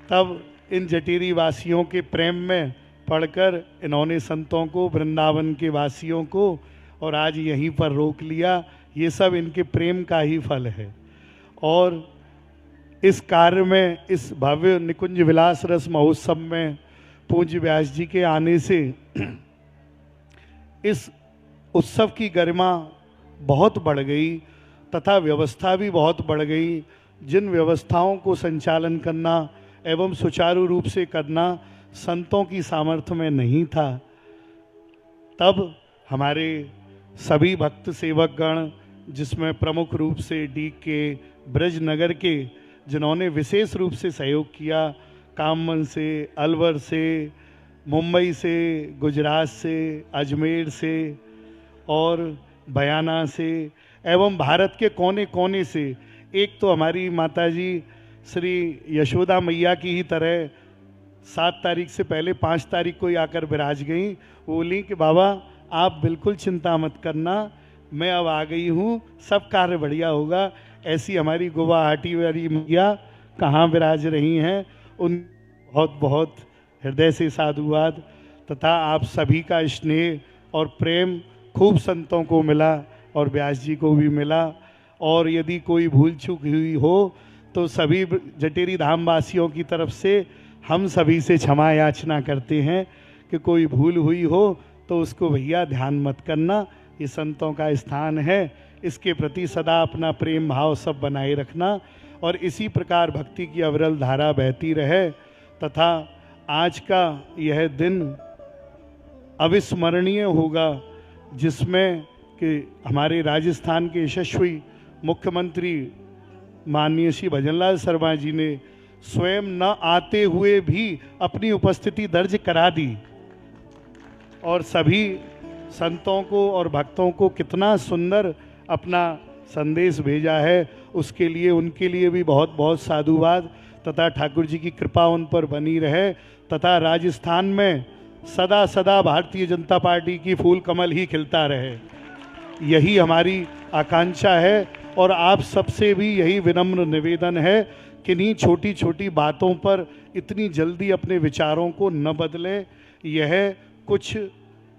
तब इन जटेरी वासियों के प्रेम में पढ़कर इन्होंने संतों को, वृंदावन के वासियों को, और आज यहीं पर रोक लिया। ये सब इनके प्रेम का ही फल है। और इस कार्य में, इस भव्य निकुंज विलास रस महोत्सव में पूज्य व्यास जी के आने से इस उत्सव की गरिमा बहुत बढ़ गई तथा व्यवस्था भी बहुत बढ़ गई। जिन व्यवस्थाओं को संचालन करना एवं सुचारू रूप से करना संतों की सामर्थ्य में नहीं था, तब हमारे सभी भक्त सेवकगण, जिसमें प्रमुख रूप से DK ब्रज नगर के, जिन्होंने विशेष रूप से सहयोग किया, कामन से, अलवर से, मुंबई से, गुजरात से, अजमेर से और बयाना से एवं भारत के कोने कोने से। एक तो हमारी माताजी श्री यशोदा मैया की ही तरह 7 तारीख से पहले 5 तारीख को ही आकर विराज गई। वो बोली कि बाबा आप बिल्कुल चिंता मत करना, मैं अब आ गई हूँ, सब कार्य बढ़िया होगा। ऐसी हमारी गुवाहाटी वाली मैया कहाँ विराज रही हैं, उन बहुत बहुत हृदय से साधुवाद। तथा आप सभी का स्नेह और प्रेम खूब संतों को मिला और व्यास जी को भी मिला। और यदि कोई भूल चूक हुई हो तो सभी जटेरी धाम वासियों की तरफ से हम सभी से क्षमा याचना करते हैं कि कोई भूल हुई हो तो उसको भैया ध्यान मत करना, ये संतों का स्थान है। इसके प्रति सदा अपना प्रेम भाव सब बनाए रखना और इसी प्रकार भक्ति की अविरल धारा बहती रहे। तथा आज का यह दिन अविस्मरणीय होगा, जिसमें कि हमारे राजस्थान के यशस्वी मुख्यमंत्री माननीय श्री भजनलाल शर्मा जी ने स्वयं न आते हुए भी अपनी उपस्थिति दर्ज करा दी और सभी संतों को और भक्तों को कितना सुंदर अपना संदेश भेजा है, उसके लिए उनके लिए भी बहुत बहुत साधुवाद। तथा ठाकुर जी की कृपा उन पर बनी रहे तथा राजस्थान में सदा सदा भारतीय जनता पार्टी की फूल कमल ही खिलता रहे, यही हमारी आकांक्षा है। और आप सबसे भी यही विनम्र निवेदन है कि इन्हीं छोटी छोटी बातों पर इतनी जल्दी अपने विचारों को न बदलें। यह कुछ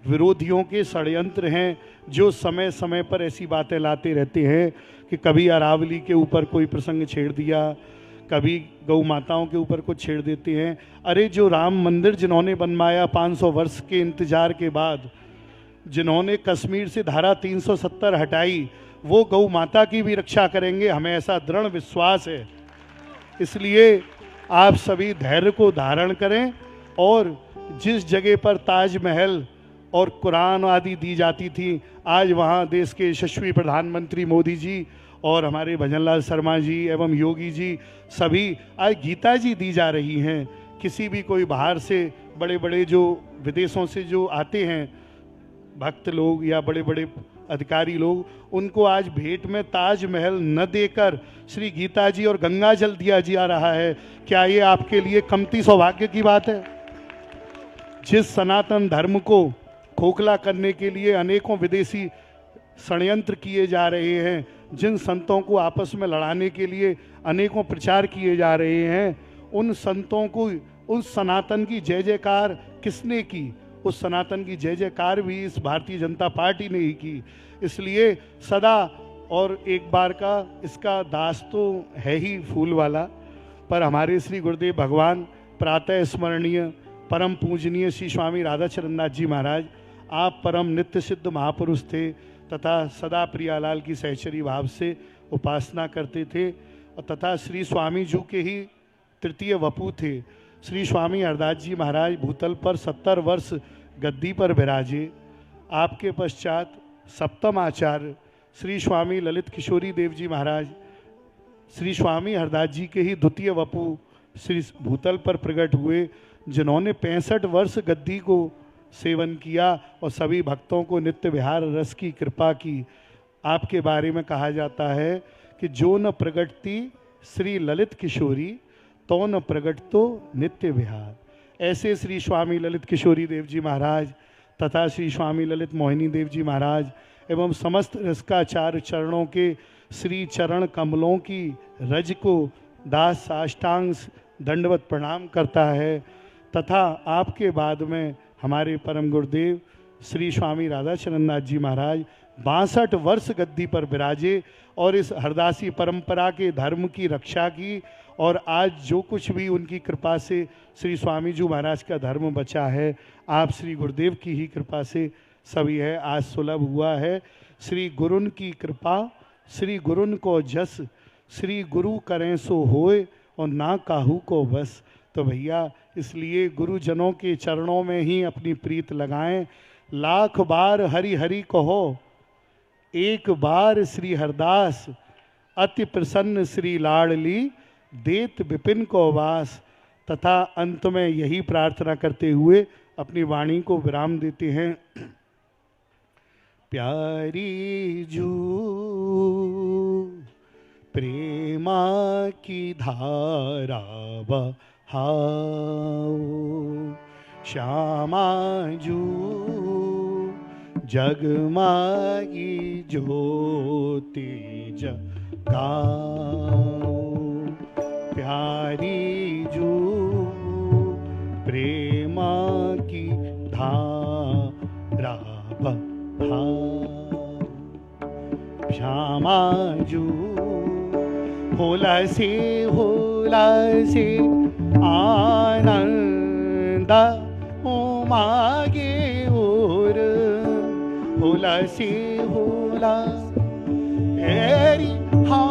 विरोधियों के षड्यंत्र हैं जो समय समय पर ऐसी बातें लाते रहते हैं कि कभी अरावली के ऊपर कोई प्रसंग छेड़ दिया, कभी गौ माताओं के ऊपर कुछ छेड़ देते हैं। अरे जो राम मंदिर जिन्होंने बनवाया 500 वर्ष के इंतजार के बाद, जिन्होंने कश्मीर से धारा 370 हटाई, वो गौ माता की भी रक्षा करेंगे, हमें ऐसा दृढ़ विश्वास है। इसलिए आप सभी धैर्य को धारण करें और जिस जगह पर ताजमहल और कुरान आदि दी जाती थी, आज वहाँ देश के यशस्वी प्रधानमंत्री मोदी जी और हमारे भजनलाल शर्मा जी एवं योगी जी सभी आज गीता जी दी जा रही हैं। किसी भी कोई बाहर से बड़े बड़े जो विदेशों से जो आते हैं भक्त लोग या बड़े बड़े अधिकारी लोग, उनको आज भेंट में ताजमहल न देकर श्री गीता जी और गंगा जल दिया जा रहा है। क्या ये आपके लिए कमती सौभाग्य की बात है? जिस सनातन धर्म को खोखला करने के लिए अनेकों विदेशी षड्यंत्र किए जा रहे हैं, जिन संतों को आपस में लड़ाने के लिए अनेकों प्रचार किए जा रहे हैं, उन संतों को, उस सनातन की जय जयकार किसने की? उस सनातन की जय जयकार भी इस भारतीय जनता पार्टी ने ही की। इसलिए सदा, और एक बार का इसका दास तो है ही फूल वाला, पर हमारे श्री गुरुदेव भगवान प्रातः स्मरणीय परम पूजनीय श्री स्वामी राधाचरण दास जी महाराज, आप परम नित्य सिद्ध महापुरुष थे तथा सदा प्रियालाल की सहचरी भाव से उपासना करते थे और तथा श्री स्वामी जी के ही तृतीय वपू थे। श्री स्वामी हरदास जी महाराज भूतल पर 70 वर्ष गद्दी पर विराजे। आपके पश्चात सप्तम आचार्य श्री स्वामी ललित किशोरी देव जी महाराज श्री स्वामी हरदास जी के ही द्वितीय वपू श्री भूतल पर प्रकट हुए, जिन्होंने 65 वर्ष गद्दी को सेवन किया और सभी भक्तों को नित्य विहार रस की कृपा की। आपके बारे में कहा जाता है कि जो न प्रगटती श्री ललित किशोरी तो न प्रगट तो नित्य विहार। ऐसे श्री स्वामी ललित किशोरी देव जी महाराज तथा श्री स्वामी ललित मोहिनी देव जी महाराज एवं समस्त रसकाचार्य चरणों के श्री चरण कमलों की रज को दास साष्टांग दंडवत प्रणाम करता है। तथा आपके बाद में हमारे परम गुरुदेव श्री स्वामी राधाचरण दास जी महाराज 62 वर्ष गद्दी पर विराजे और इस हरदासी परंपरा के धर्म की रक्षा की। और आज जो कुछ भी उनकी कृपा से श्री स्वामी जी महाराज का धर्म बचा है, आप श्री गुरुदेव की ही कृपा से सभी है आज सुलभ हुआ है। श्री गुरुन की कृपा, श्री गुरुन को जस, श्री गुरु करें सो होए और ना काहू को बस। तो भैया इसलिए गुरुजनों के चरणों में ही अपनी प्रीत लगाएं। लाख बार हरि हरि कहो, एक बार श्री हरदास, अति प्रसन्न श्री लाडली, देत विपिन को वास। तथा अंत में यही प्रार्थना करते हुए अपनी वाणी को विराम देते हैं। प्यारी जू प्रेमा की धारा बहाओ, श्यामा जू जगमागी ज्योति जगाओ। प्यारी जू प्रेमा की धारा बहाओ, श्यामा जू होला से आनंद उमागे और होला से होला एरी हा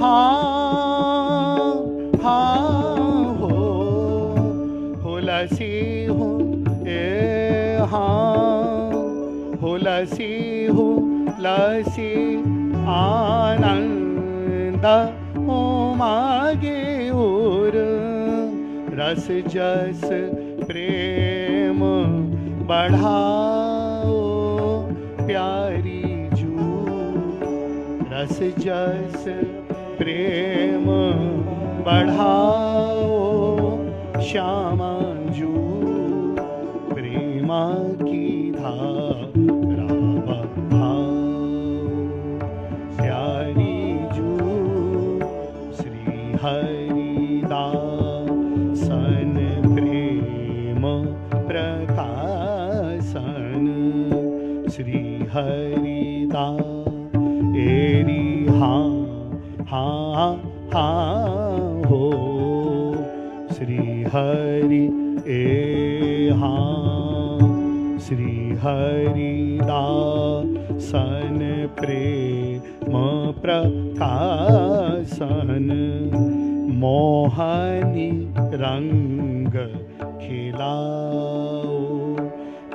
हा हा हो होला से हो ए हा होला से हो लसी आनंद उमागे और रस जस प्रेम बढ़ाओ। प्यारी जू रस जस प्रेम बढ़ाओ। श्यामा जू प्रेमा की धारा बहाओ। प्यारी जू श्री हरिदासन प्रेम प्रकाशन। श्री हरिदा एरी हाँ हाँ हाँ हो। श्री हरि ए हाँ श्री हरिदासन प्रेम प्रकाशन। मोहनी रंग खिलाओ।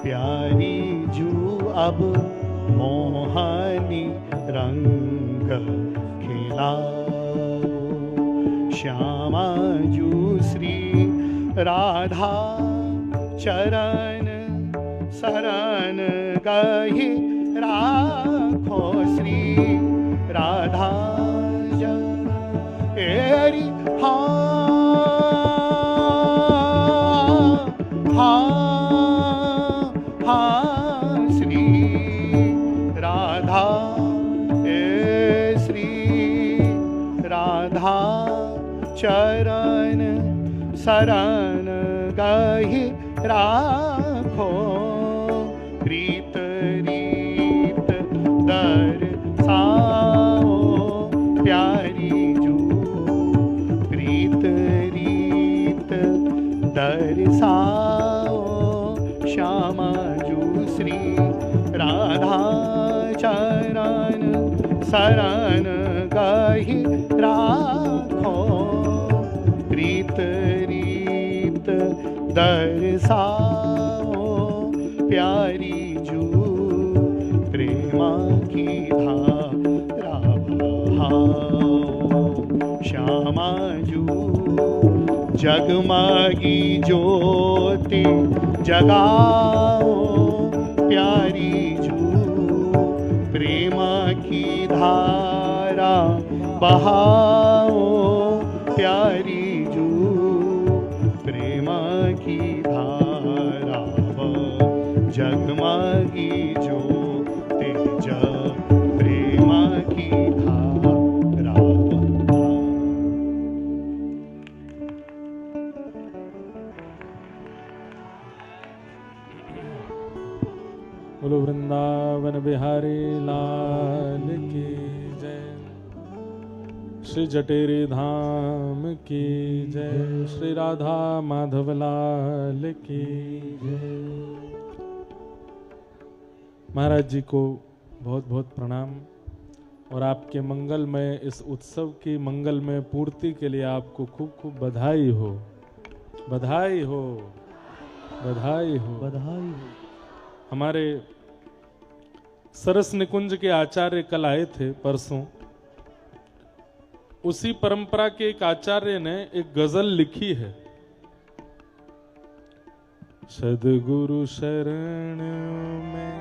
प्यारी जू अब मोहनी रंग खिलाओ। श्यामा जू श्री राधा चरण शरण गही राखो। श्री राधा एरी हा हा हा। श्री राधा ए श्री राधा चरण शरण गही राखो। प्रीत रीत दर्शाओ। प्यारी जू प्रीत रीत दर्शाओ। श्यामा जू श्री राधा चरण शरण गही राखो। प्रीत रीत दर्शाओ। प्यारी जू प्रेमा की धारा बहाओ। श्यामा जू जगमगी ज्योति जगाओ। प्यारी जू प्रेमा की धारा बहाओ। प्यारी जू प्रेमा की धारा जगमगी ज्योति प्रेमा की धारा बोलो वृंदावन बिहारी लाल की जय। श्री जटेरी धाम की जय। श्री राधा माधव लाल की जय। महाराज जी को बहुत बहुत प्रणाम और आपके मंगलमय इस उत्सव की मंगलमय पूर्ति के लिए आपको खूब खूब बधाई हो, बधाई हो, बधाई हो, बधाई हो। हमारे सरस निकुंज के आचार्य कल आए थे परसों। उसी परंपरा के एक आचार्य ने एक गजल लिखी है। सद्गुरु शरण में,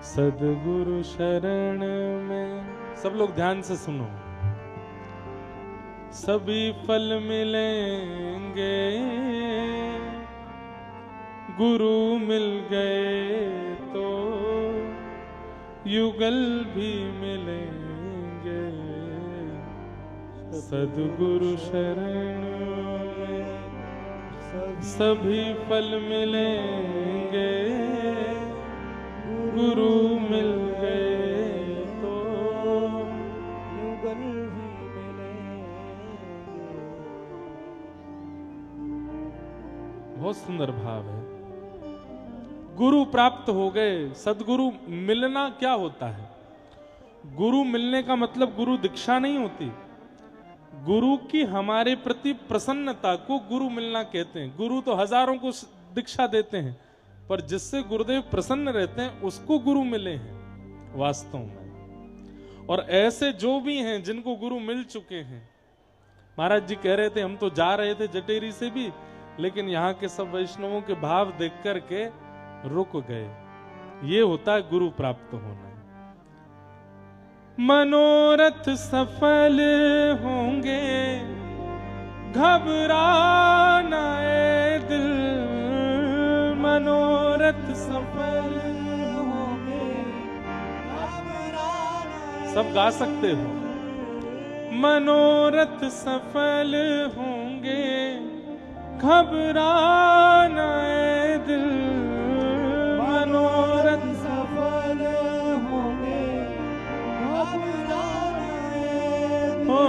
सद्गुरु शरण में, सब लोग ध्यान से सुनो। सभी फल मिलेंगे, गुरु मिल गए तो युगल भी मिलेंगे। सद्गुरु शरण में सभी फल मिलेंगे, गुरु मिल गए तो युगल भी मिलेंगे। बहुत सुंदर भाव है। गुरु प्राप्त हो गए, सदगुरु मिलना क्या होता है? गुरु मिलने का मतलब गुरु दीक्षा नहीं होती। गुरु की हमारे प्रति प्रसन्नता को गुरु मिलना कहते हैं। गुरु तो हजारों को दीक्षा देते हैं, पर जिससे गुरुदेव प्रसन्न रहते हैं उसको गुरु मिले हैं वास्तव में। और ऐसे जो भी हैं जिनको गुरु मिल चुके हैं, महाराज जी कह रहे थे हम तो जा रहे थे जटेरी से भी, लेकिन यहाँ के सब वैष्णवों के भाव देख करके रुक गए। ये होता है गुरु प्राप्त होना। मनोरथ सफल होंगे, घबराना ए दिल। मनोरथ सफल होंगे, घबराना। सब गा सकते हो। मनोरथ सफल होंगे, घबराना ए दिल। मनोरथ सफल होंगे, घबराना ए दिल। ओ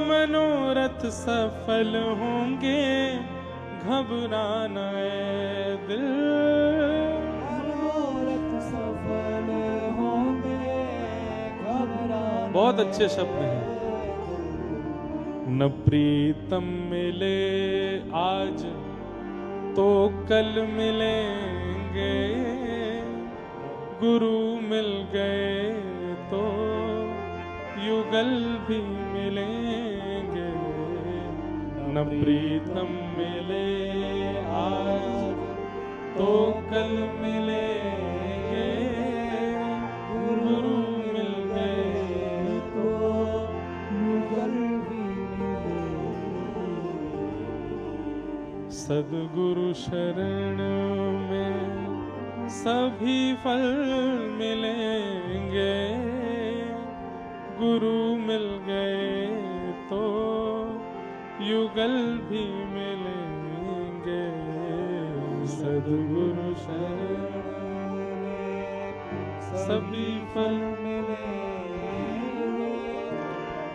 मनोरथ सफल होंगे, घबराना ए दिल। मनोरथ सफल होंगे, घबराना। बहुत अच्छे शब्द हैं। न प्रीतम मिले आज तो कल मिलेंगे, गुरु मिल गए तो युगल भी मिलेंगे। न प्रीतम मिले आज तो कल मिलेंगे, गुरु मिल गए तो युगल भी मिलेंगे। सद्गुरु शरण में सभी फल मिलेंगे, गुरु मिल गए तो युगल भी मिलेंगे। सद्गुरु शरण में सभी फल मिलेंगे,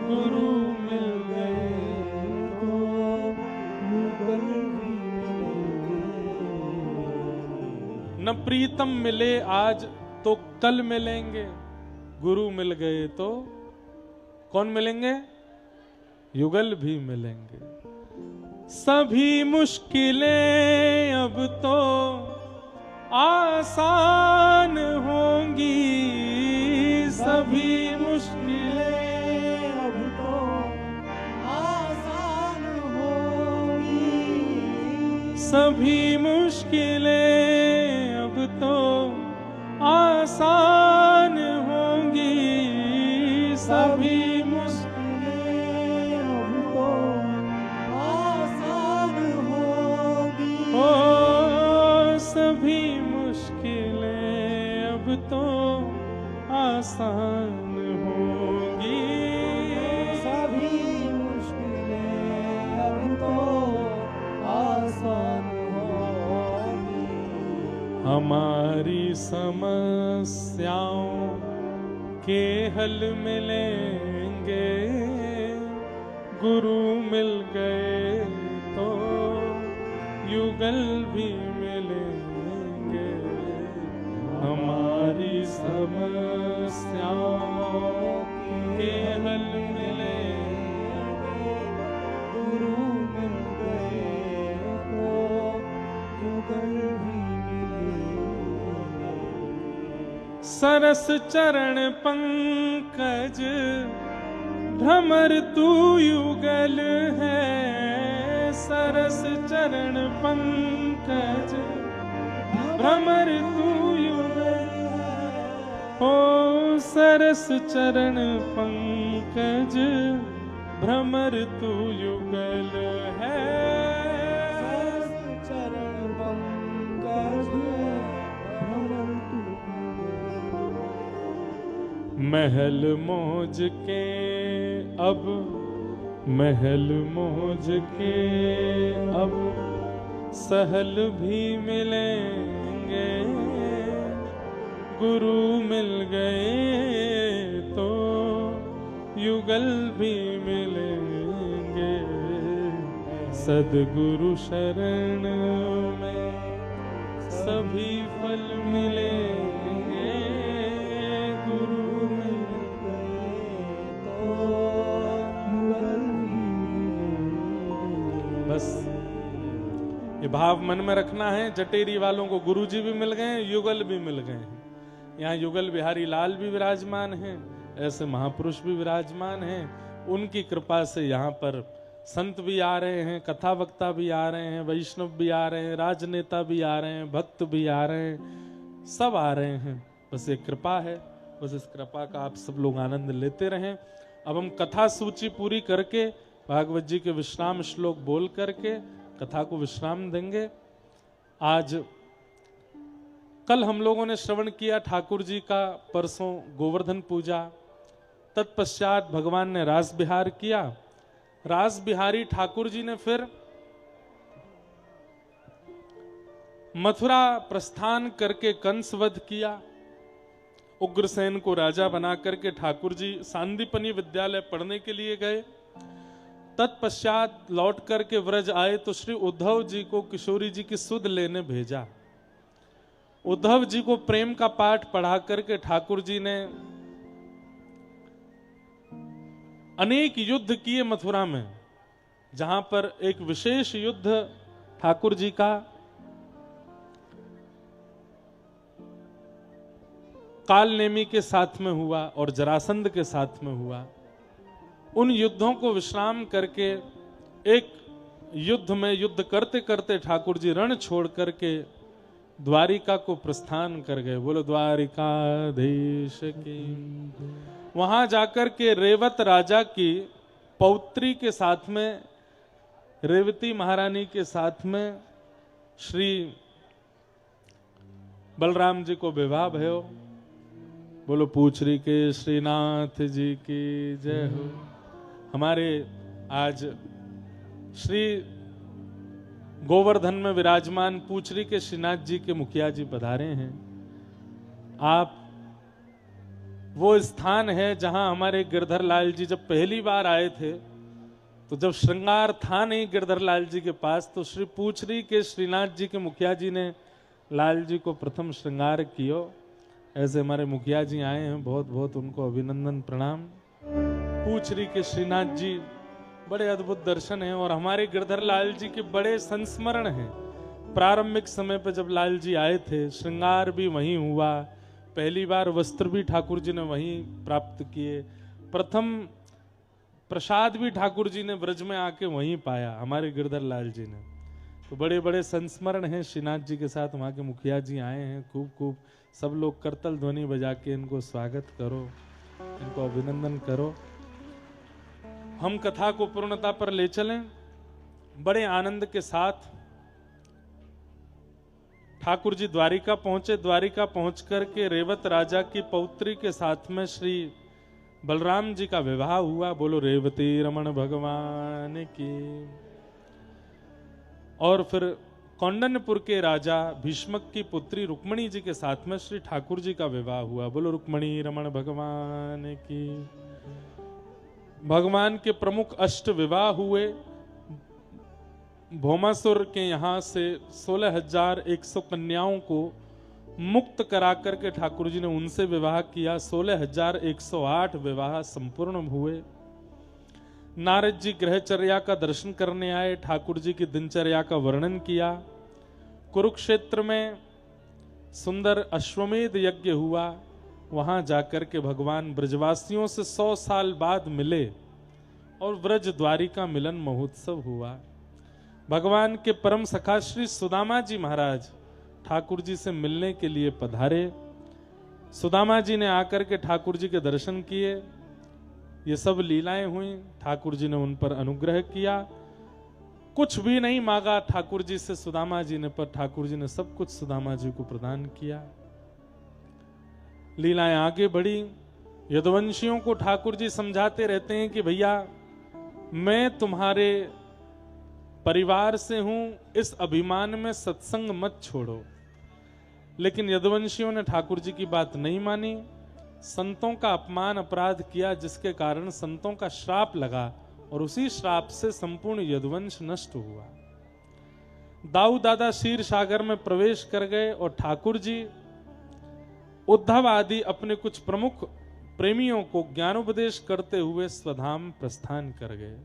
गुरु मिल गए तो युगल भी मिलेंगे। न प्रीतम मिले आज तो कल मिलेंगे, गुरु मिल गए तो कौन मिलेंगे? युगल भी मिलेंगे। सभी मुश्किलें अब तो आसान होंगी, सभी मुश्किलें अब तो आसान होंगी। सभी मुश्किलें अब तो आसान होंगी, सभी सभी मुश्किलें अब तो आसान होंगी, सभी मुश्किलें अब तो आसान होंगी। हमारी समस्याओं के हल मिलेंगे, गुरु मिल गए तो युगल भी मिलेंगे। हमारी समस्याओं के हल मिलेंगे, गुरु मिल गए तो युगल भी मिलेंगे। सरस चरण पंकज भ्रमर तू युगल है, सरस चरण पंकज भ्रमर तू युगल है। ओ सरस चरण पंकज भ्रमर तू युगल है, सरस चरण पंकज भ्रमर तू युगल। महल मौज के अब, महल मौज के अब सहल भी मिलेंगे, गुरु मिल गए तो युगल भी मिलेंगे। सद्गुरु शरण में सभी फल मिलेंगे, गुरु मिल गए तो युगल भी मिलेंगे। बस ये भाव मन में रखना है। जटेरी वालों को गुरुजी भी मिल गए, युगल भी मिल गए हैं। यहाँ युगल बिहारी लाल भी विराजमान हैं, ऐसे महापुरुष भी विराजमान हैं। उनकी कृपा से यहाँ पर संत भी आ रहे हैं, कथा वक्ता भी आ रहे हैं, वैष्णव भी आ रहे हैं, राजनेता भी आ रहे हैं, भक्त भी आ रहे हैं, सब आ रहे हैं। बस एक कृपा है, बस इस कृपा का आप सब लोग आनंद लेते रहें। अब हम कथा सूची पूरी करके भागवत जी के विश्राम श्लोक बोल करके कथा को विश्राम देंगे। आज कल हम लोगों ने श्रवण किया ठाकुर जी का, परसों गोवर्धन पूजा, तत्पश्चात भगवान ने रास बिहार किया। रास बिहारी ठाकुर जी ने फिर मथुरा प्रस्थान करके कंस वध किया। उग्रसेन को राजा बना करके ठाकुर जी सांदीपनी विद्यालय पढ़ने के लिए गए। तत्पश्चात लौट करके व्रज आए तो श्री उद्धव जी को किशोरी जी की सुध लेने भेजा। उद्धव जी को प्रेम का पाठ पढ़ा करके ठाकुर जी ने अनेक युद्ध किए मथुरा में, जहां पर एक विशेष युद्ध ठाकुर जी का कालनेमी के साथ में हुआ और जरासंध के साथ में हुआ। उन युद्धों को विश्राम करके एक युद्ध में युद्ध करते करते ठाकुर जी रण छोड़ करके द्वारिका को प्रस्थान कर गए। बोलो द्वारिकाधीश की। वहां जाकर के रेवत राजा की पौत्री के साथ में, रेवती महारानी के साथ में श्री बलराम जी को विवाह भयो। बोलो पूछरी के श्रीनाथ जी की जय हो। हमारे आज श्री गोवर्धन में विराजमान पूछरी के श्रीनाथ जी के मुखिया जी पधारे हैं। आप वो स्थान है जहां हमारे गिरधर लाल जी जब पहली बार आए थे, तो जब श्रृंगार था नहीं गिरधर लाल जी के पास, तो श्री पूछरी के श्रीनाथ जी के मुखिया जी ने लाल जी को प्रथम श्रृंगार कियो। ऐसे हमारे मुखिया जी आए हैं, बहुत बहुत उनको अभिनंदन प्रणाम। पूछरी के श्रीनाथ जी बड़े अद्भुत दर्शन हैं और हमारे गिरधर लाल जी के बड़े संस्मरण हैं। प्रारंभिक समय पर जब लाल जी आए थे, श्रृंगार भी वहीं हुआ, पहली बार वस्त्र भी ठाकुर जी ने वहीं प्राप्त किए, प्रथम प्रसाद भी ठाकुर जी ने ब्रज में आके वहीं पाया हमारे गिरधर लाल जी ने। तो बड़े बड़े संस्मरण हैं श्रीनाथ जी के साथ। वहाँ के मुखिया जी आए हैं, खूब खूब सब लोग करतल ध्वनि बजा के इनको स्वागत करो, इनको अभिनंदन करो। हम कथा को पूर्णता पर ले चलें। बड़े आनंद के साथ ठाकुर जी द्वारिका पहुंचे। द्वारिका पहुंच करके रेवत राजा की पौत्री के साथ में श्री बलराम जी का विवाह हुआ। बोलो रेवती रमण भगवान की। और फिर कौंडन्यपुर के राजा भीष्मक की पुत्री रुक्मणी जी के साथ में श्री ठाकुर जी का विवाह हुआ। बोलो रुक्मणी रमण भगवान की। भगवान के प्रमुख अष्ट विवाह हुए। भौमासुर के यहाँ से 16,100 कन्याओं को मुक्त करा करके ठाकुर जी ने उनसे विवाह किया। 16,108 विवाह संपूर्ण हुए। नारद जी गृहचर्या का दर्शन करने आए, ठाकुर जी की दिनचर्या का वर्णन किया। कुरुक्षेत्र में सुंदर अश्वमेध यज्ञ हुआ। वहां जाकर के भगवान ब्रजवासियों से 100 साल बाद मिले और ब्रज द्वारिका मिलन महोत्सव हुआ। भगवान के परम सखा श्री सुदामा जी महाराज ठाकुर जी से मिलने के लिए पधारे। सुदामा जी ने आकर के ठाकुर जी के दर्शन किए। ये सब लीलाएं हुई। ठाकुर जी ने उन पर अनुग्रह किया। कुछ भी नहीं मांगा ठाकुर जी से सुदामा जी ने, पर ठाकुर जी ने सब कुछ सुदामा जी को प्रदान किया। लीलाएं आगे बढ़ी। यदुवंशियों को ठाकुर जी समझाते रहते हैं कि भैया मैं तुम्हारे परिवार से हूं, इस अभिमान में सत्संग मत छोड़ो। लेकिन यदुवंशियों ने ठाकुर जी की बात नहीं मानी। संतों का अपमान अपराध किया, जिसके कारण संतों का श्राप लगा और उसी श्राप से संपूर्ण यदुवंश नष्ट हुआ। दाऊ दादा क्षीर सागर में प्रवेश कर गए और ठाकुर जी उद्धव आदि अपने कुछ प्रमुख प्रेमियों को ज्ञानोपदेश करते हुए स्वधाम प्रस्थान कर गए।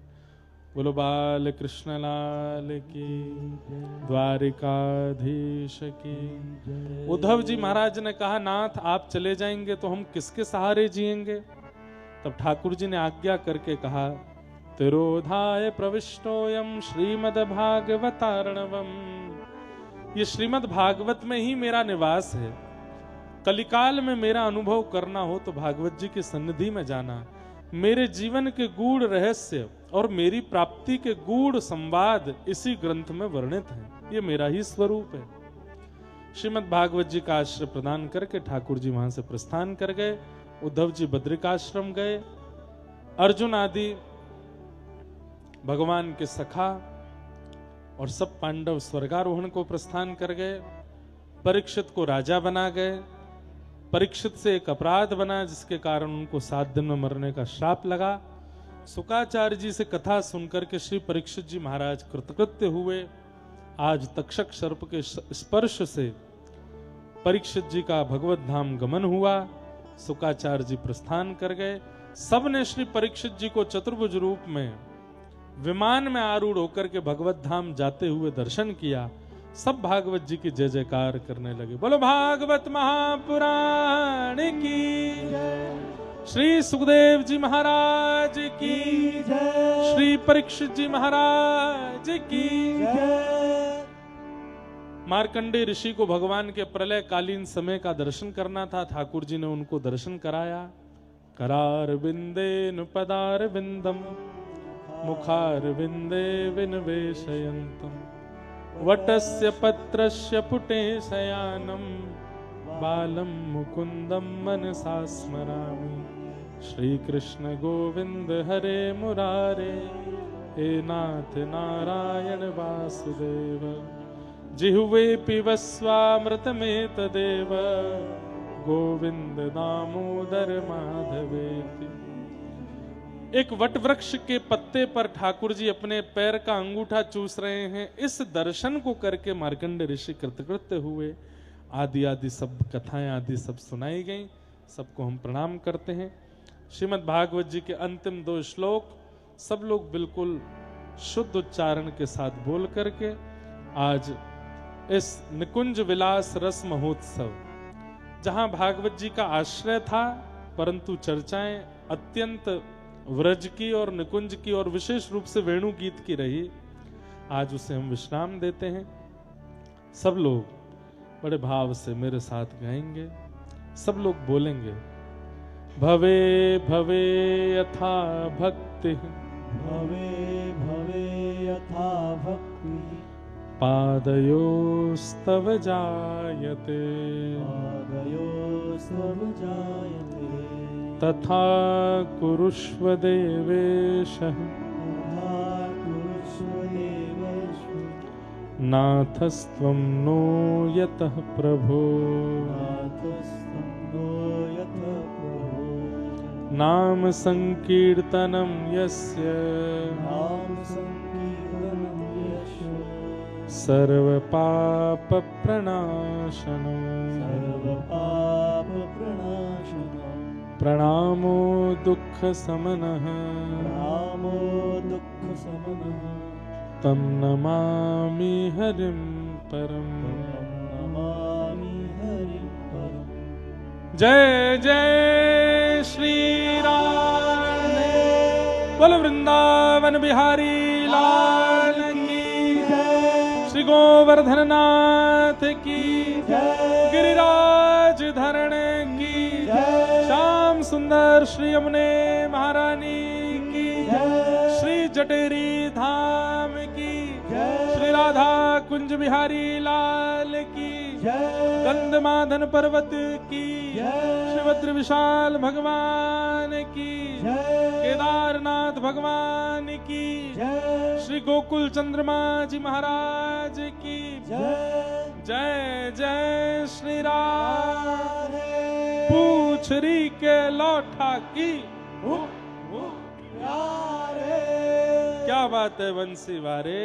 बोलो बाल कृष्ण लाल की, द्वारिकाधीश की। उद्धव जी महाराज ने कहा, नाथ आप चले जाएंगे तो हम किसके सहारे जिएंगे? तब ठाकुर जी ने आज्ञा करके कहा, तिरोधाय प्रविष्टोयम श्रीमद् भागवतार्णवम। ये श्रीमद् भागवत में ही मेरा निवास है। कलिकाल में मेरा अनुभव करना हो तो भागवत जी की सन्निधि में जाना। मेरे जीवन के गूढ़ रहस्य और मेरी प्राप्ति के गूढ़ संवाद इसी ग्रंथ में वर्णित हैं। ये मेरा ही स्वरूप है। श्रीमद् भागवत जी का आश्रय प्रदान करके ठाकुर जी वहां से प्रस्थान कर गए। उद्धव जी बद्रिकाश्रम गए। अर्जुन आदि भगवान के सखा और सब पांडव स्वर्गारोहण को प्रस्थान कर गए। परीक्षित को राजा बना गए। परीक्षित से एक अपराध बना, जिसके कारण उनको 7 दिन में मरने का श्राप लगा। शुकाचार्य जी से कथा सुनकर के श्री परीक्षित जी महाराज कृतकृत्य हुए। आज तक्षक सर्प के स्पर्श से परीक्षित जी का भगवत धाम गमन हुआ। शुकाचार्य जी प्रस्थान कर गए। सबने श्री परीक्षित जी को चतुर्भुज रूप में विमान में आरूढ़ होकर के भगवत धाम जाते हुए दर्शन किया। सब भागवत जी की जय जयकार करने लगे। बोलो भागवत महापुराण की, श्री सुखदेव जी महाराज की, श्री परीक्षित जी महाराज की। मार्कंडे ऋषि को भगवान के प्रलय कालीन समय का दर्शन करना था। ठाकुर जी ने उनको दर्शन कराया। करार बिंदे पदार बिंदम मुखार बिंदे विनवेशयन्तम वटस्य पत्रस्य पुटे शयानम बालम मुकुंदम मनसा स्मरामि। श्री कृष्ण गोविंद हरे मुरारे, हे नाथ नारायण वासुदेव। जिह्वे पिबस्वामृतमेतदेव, गोविंद दामोदर माधवेति। एक वट वृक्ष के पत्ते पर ठाकुर जी अपने पैर का अंगूठा चूस रहे हैं। इस दर्शन को करके मार्कंडे ऋषि कृतकृत्य हुए। आदि आदि सब कथाएं आदि सब सुनाई गई। सबको हम प्रणाम करते हैं। श्रीमद् भागवत जी के अंतिम 2 श्लोक सब लोग बिल्कुल शुद्ध उच्चारण के साथ बोल करके आज इस निकुंज विलास रस महोत्सव, जहां भागवत जी का आश्रय था परंतु चर्चाएं अत्यंत व्रज की और निकुंज की और विशेष रूप से वेणु गीत की रही, आज उसे हम विश्राम देते हैं। सब लोग बड़े भाव से मेरे साथ गाएंगे। सब लोग बोलेंगे, भवे भवे यथा भक्ति, भवे भवे यथा भक्ति, पादयोस्तव जायते, पादयोस्तव जायते, तथा कुरुष्व देवेश, तथा कुरुष्व देवेषु, नाथस्त्वं नो यतः प्रभो नाथस्तं नो यथ प्रभो नाम संकीर्तनं यस्य नाम संकीर्तनं यस्य सर्वपापप्रणाशनं सर्वपापप्रणाशनं प्रणामो दुःखशमनः रामो दुःखशमनः तं नमामि हरिं परम् नमामि हरिं परम्। जय जय श्री राम बोल वृंदावन बिहारी लाल की श्री गोवर्धन नाथ की गिरिराज धरण की श्याम सुंदर श्री यमुने महारानी की श्री जटेरी धाम की श्री राधा कुंज बिहारी लाल की गंधमादन पर्वत की श्री भद्र विशाल भगवान की केदारनाथ भगवान की श्री गोकुल चंद्रमा जी महाराज की जय जय श्री राम पूछरी के लौठा की क्या बात है बंसी वारे।